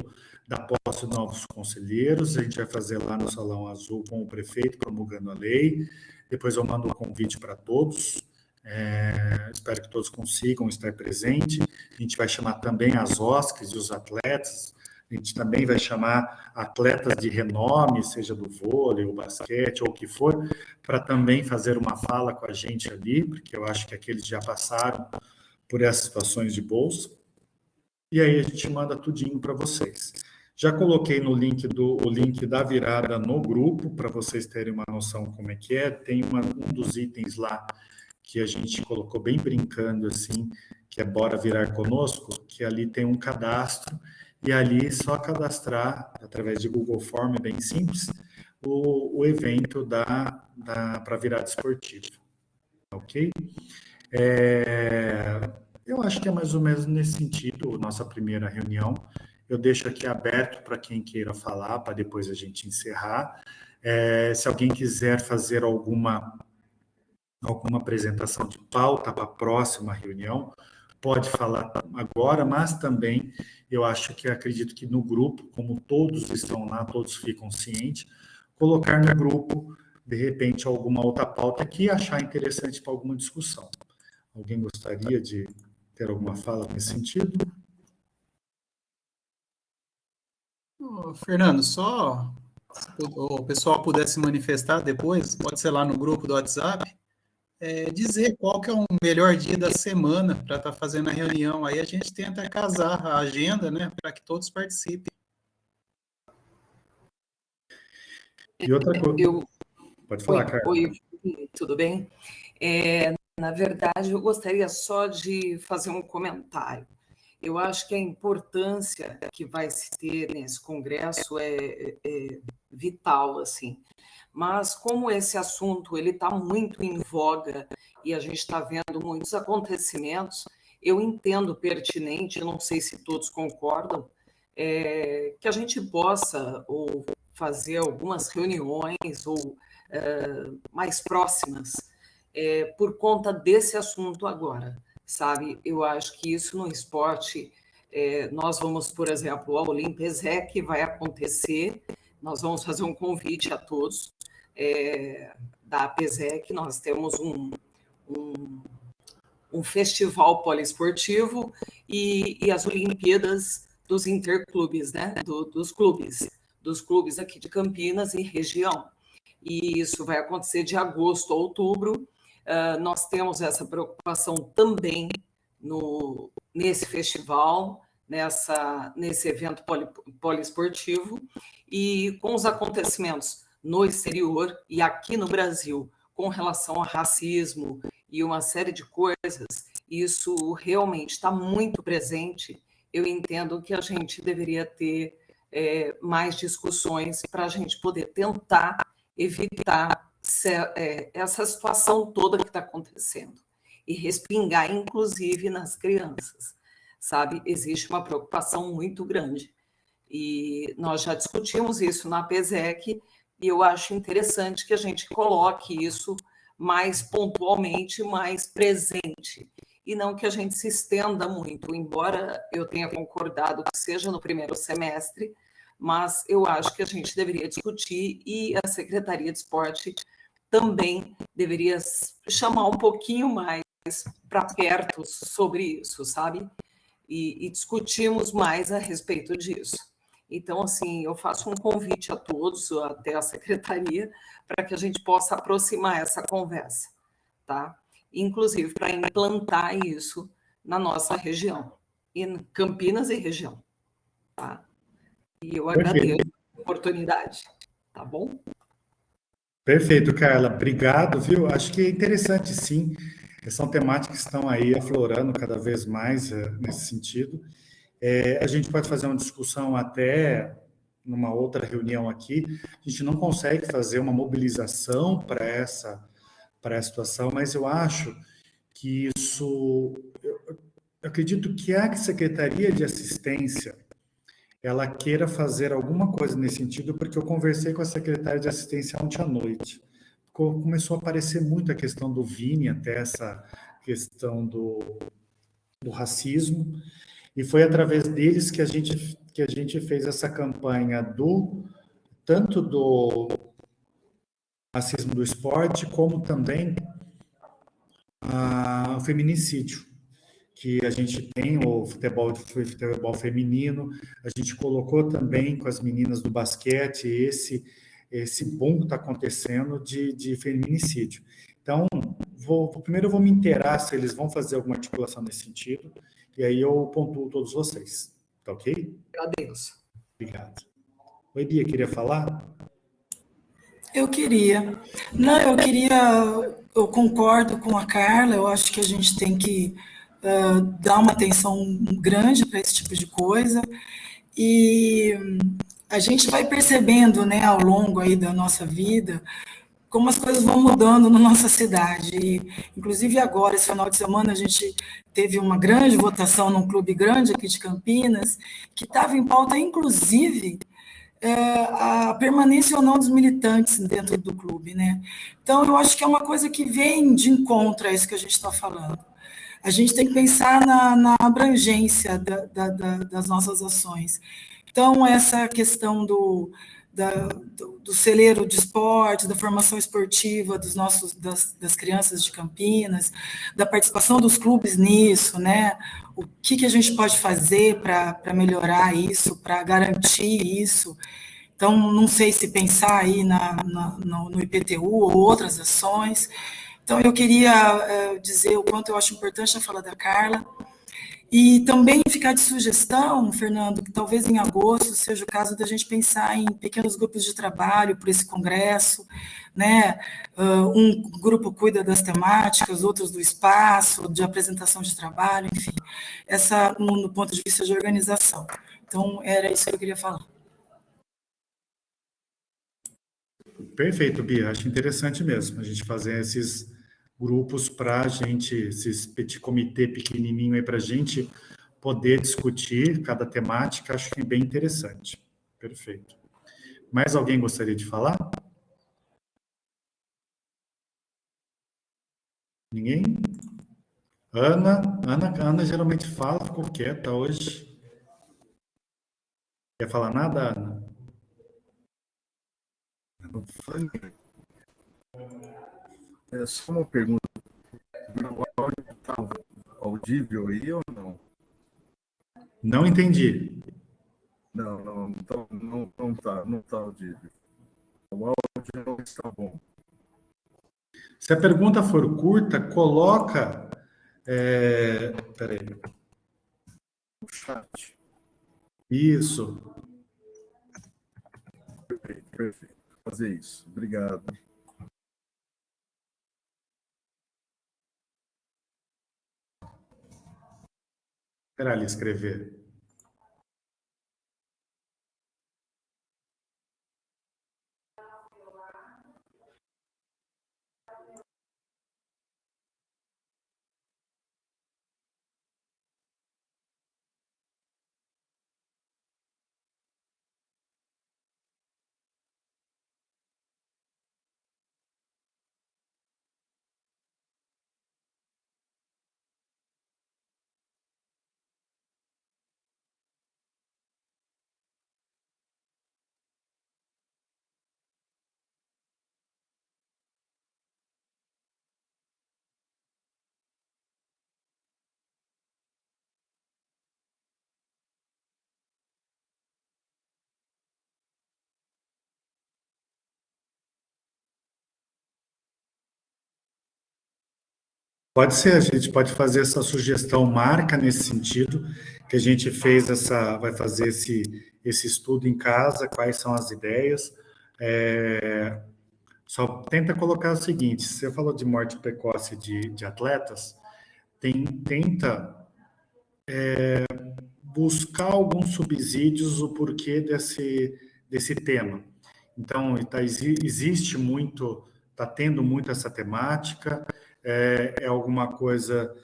da posse de novos conselheiros. A gente vai fazer lá no Salão Azul com o prefeito promulgando a lei. Depois eu mando um convite para todos. Espero que todos consigam estar presentes. A gente vai chamar também as OSCs e os atletas. A gente também vai chamar atletas de renome, seja do vôlei, ou basquete, ou o que for, para também fazer uma fala com a gente ali, porque eu acho que aqueles já passaram por essas situações de bolsa. E aí a gente manda tudinho para vocês. Já coloquei no link o link da virada no grupo, para vocês terem uma noção como é que é. Tem um dos itens lá que a gente colocou bem brincando, assim, que é Bora Virar Conosco, que ali tem um cadastro, e ali é só cadastrar, através de Google Form, é bem simples, o evento para virada esportiva. Ok? Eu acho que é mais ou menos nesse sentido, nossa primeira reunião. Eu deixo aqui aberto para quem queira falar, para depois a gente encerrar. Se alguém quiser fazer alguma apresentação de pauta para a próxima reunião, pode falar agora, mas também eu acredito que no grupo, como todos estão lá, todos ficam cientes, colocar no grupo, de repente, alguma outra pauta que achar interessante para alguma discussão. Alguém gostaria de ter alguma fala nesse sentido? Fernando, só se o pessoal pudesse manifestar depois, pode ser lá no grupo do WhatsApp, dizer qual que é o melhor dia da semana para estar fazendo a reunião. Aí a gente tenta casar a agenda, né, para que todos participem. E outra coisa... Pode falar, Carla. Oi, tudo bem? Na verdade, eu gostaria só de fazer um comentário. Eu acho que a importância que vai se ter nesse congresso é vital, assim. Mas como esse assunto ele está muito em voga e a gente está vendo muitos acontecimentos, eu entendo pertinente, não sei se todos concordam, que a gente possa ou fazer algumas reuniões ou mais próximas por conta desse assunto agora, sabe? Eu acho que isso no esporte, nós vamos, por exemplo, a Olimpesec vai acontecer, nós vamos fazer um convite a todos da APESEC, nós temos um festival poliesportivo e as Olimpíadas dos interclubes, né? dos clubes aqui de Campinas e região. E isso vai acontecer de agosto a outubro. Nós temos essa preocupação também nesse festival, nesse evento poliesportivo, e com os acontecimentos no exterior e aqui no Brasil, com relação a racismo e uma série de coisas, isso realmente está muito presente. Eu entendo que a gente deveria ter mais discussões para a gente poder tentar evitar essa situação toda que está acontecendo e respingar, inclusive, nas crianças, sabe? Existe uma preocupação muito grande. E nós já discutimos isso na APESEC, e eu acho interessante que a gente coloque isso mais pontualmente, mais presente, e não que a gente se estenda muito, embora eu tenha concordado que seja no primeiro semestre, mas eu acho que a gente deveria discutir e a Secretaria de Esporte também deveria chamar um pouquinho mais para perto sobre isso, sabe? E discutirmos mais a respeito disso. Então, assim, eu faço um convite a todos, até a Secretaria, para que a gente possa aproximar essa conversa, tá? Inclusive para implantar isso na nossa região, em Campinas e região, tá? E eu agradeço a oportunidade, tá bom? Perfeito, Carla. Obrigado, viu? Acho que é interessante, sim. São temáticas que estão aí aflorando cada vez mais nesse sentido. A gente pode fazer uma discussão até numa outra reunião aqui. A gente não consegue fazer uma mobilização para essa situação, mas eu acho que isso... Eu acredito que a Secretaria de Assistência ela queira fazer alguma coisa nesse sentido, porque eu conversei com a secretária de assistência ontem à noite. Começou a aparecer muito a questão do Vini, até essa questão do racismo, e foi através deles que a gente fez essa campanha tanto do racismo do esporte, como também o feminicídio, que a gente tem o futebol feminino, a gente colocou também com as meninas do basquete esse boom que está acontecendo de feminicídio. Então, primeiro eu vou me inteirar se eles vão fazer alguma articulação nesse sentido, e aí eu pontuo todos vocês. Tá ok? Agradeço. Obrigado. Oi, Bia, queria falar? Eu queria. Não, eu concordo com a Carla, eu acho que a gente tem que dar uma atenção grande para esse tipo de coisa, e a gente vai percebendo, né, ao longo aí da nossa vida, como as coisas vão mudando na nossa cidade. E, inclusive agora, esse final de semana, a gente teve uma grande votação num clube grande aqui de Campinas, que estava em pauta, inclusive, a permanência ou não dos militantes dentro do clube, né? Então, eu acho que é uma coisa que vem de encontro a isso que a gente está falando. A gente tem que pensar na abrangência das nossas ações. Então, essa questão do celeiro de esporte, da formação esportiva das crianças de Campinas, da participação dos clubes nisso, né? O que a gente pode fazer para melhorar isso, para garantir isso. Então, não sei se pensar aí no IPTU ou outras ações. Então, eu queria dizer o quanto eu acho importante a fala da Carla. E também ficar de sugestão, Fernando, que talvez em agosto seja o caso da gente pensar em pequenos grupos de trabalho por esse congresso, né? Um grupo cuida das temáticas, outros do espaço, de apresentação de trabalho, enfim, essa no ponto de vista de organização. Então, era isso que eu queria falar. Perfeito, Bia. Acho interessante mesmo a gente fazer esses grupos para a gente, esses petit comitê pequenininho aí para a gente poder discutir cada temática. Acho que é bem interessante. Perfeito. Mais alguém gostaria de falar? Ninguém? Ana geralmente fala, ficou quieta hoje. Quer falar nada, Ana? É só uma pergunta. O áudio está audível aí ou não? Não entendi. Não está audível. O áudio não está bom. Se a pergunta for curta, coloca... Peraí. O chat. Isso. Perfeito. Vou fazer isso. Obrigado. Espera ali escrever. Pode ser, a gente pode fazer essa sugestão, marca nesse sentido, que a gente vai fazer esse estudo em casa, quais são as ideias. Só tenta colocar o seguinte: você falou de morte precoce de atletas, tenta buscar alguns subsídios o porquê desse tema. Então, existe muito, está tendo muito essa temática, é alguma coisa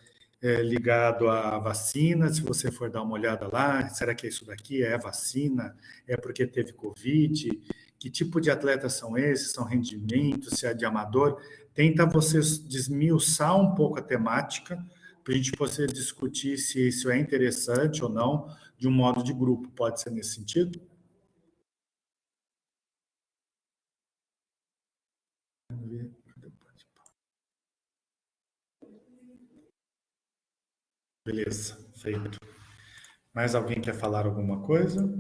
ligado à vacina, se você for dar uma olhada lá, será que é isso daqui? É vacina? É porque teve Covid? Que tipo de atletas são esses? São rendimentos? Se é de amador? Tenta você desmiuçar um pouco a temática, para a gente poder discutir se isso é interessante ou não, de um modo de grupo. Pode ser nesse sentido? Beleza, feito. Mais alguém quer falar alguma coisa?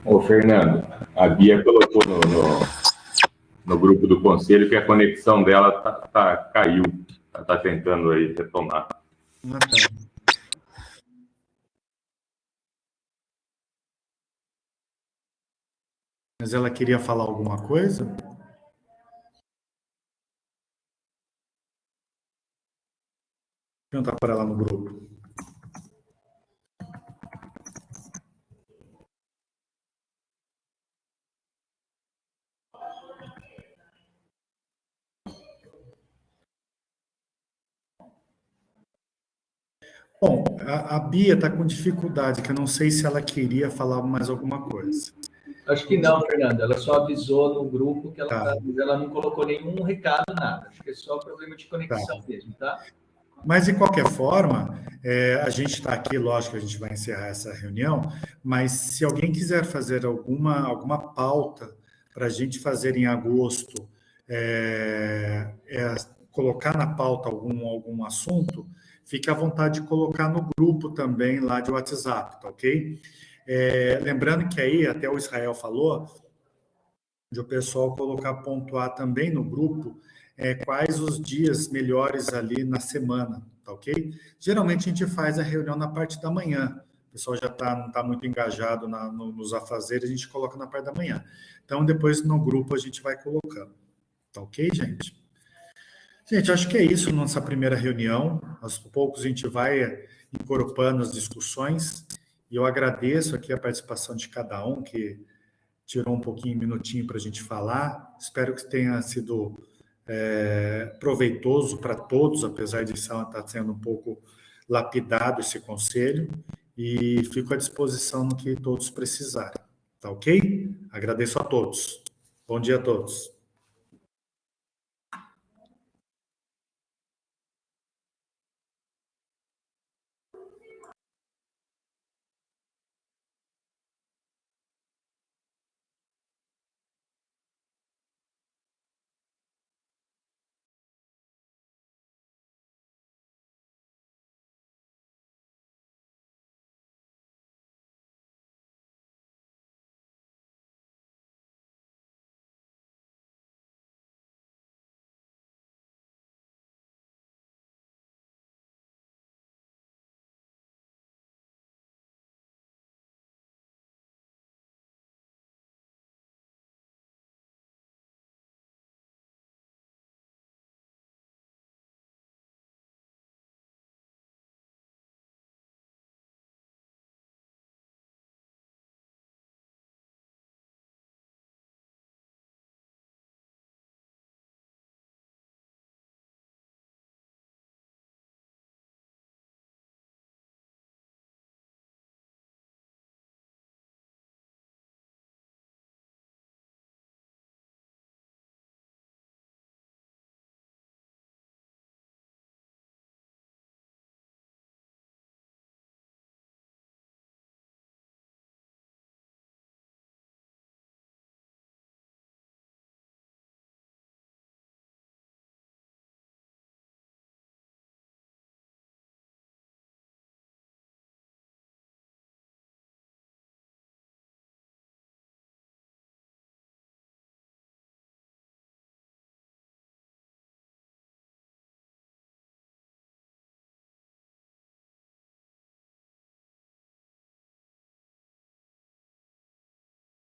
Ô, Fernando, a Bia colocou no grupo do conselho que a conexão dela caiu. Ela está tentando aí retomar. Ah, tá. Mas ela queria falar alguma coisa? Perguntar para ela no grupo. Bom, a Bia está com dificuldade, que eu não sei se ela queria falar mais alguma coisa. Acho que não, Fernando. Ela só avisou no grupo que ela não colocou nenhum recado, nada. Acho que é só problema de conexão mesmo, tá? Mas, de qualquer forma, a gente está aqui, lógico que a gente vai encerrar essa reunião, mas se alguém quiser fazer alguma pauta para a gente fazer em agosto, colocar na pauta algum assunto, fique à vontade de colocar no grupo também lá de WhatsApp, tá ok? Lembrando que aí, até o Israel falou, de o pessoal pontuar também no grupo quais os dias melhores ali na semana, tá ok? Geralmente a gente faz a reunião na parte da manhã, o pessoal já não está muito engajado nos afazeres, a gente coloca na parte da manhã. Então, depois no grupo a gente vai colocando, tá ok, gente? Gente, acho que é isso nossa primeira reunião, aos poucos a gente vai incorporando as discussões, e eu agradeço aqui a participação de cada um que tirou um minutinho para a gente falar. Espero que tenha sido proveitoso para todos, apesar de estar sendo um pouco lapidado esse conselho, e fico à disposição no que todos precisarem. Tá ok? Agradeço a todos. Bom dia a todos.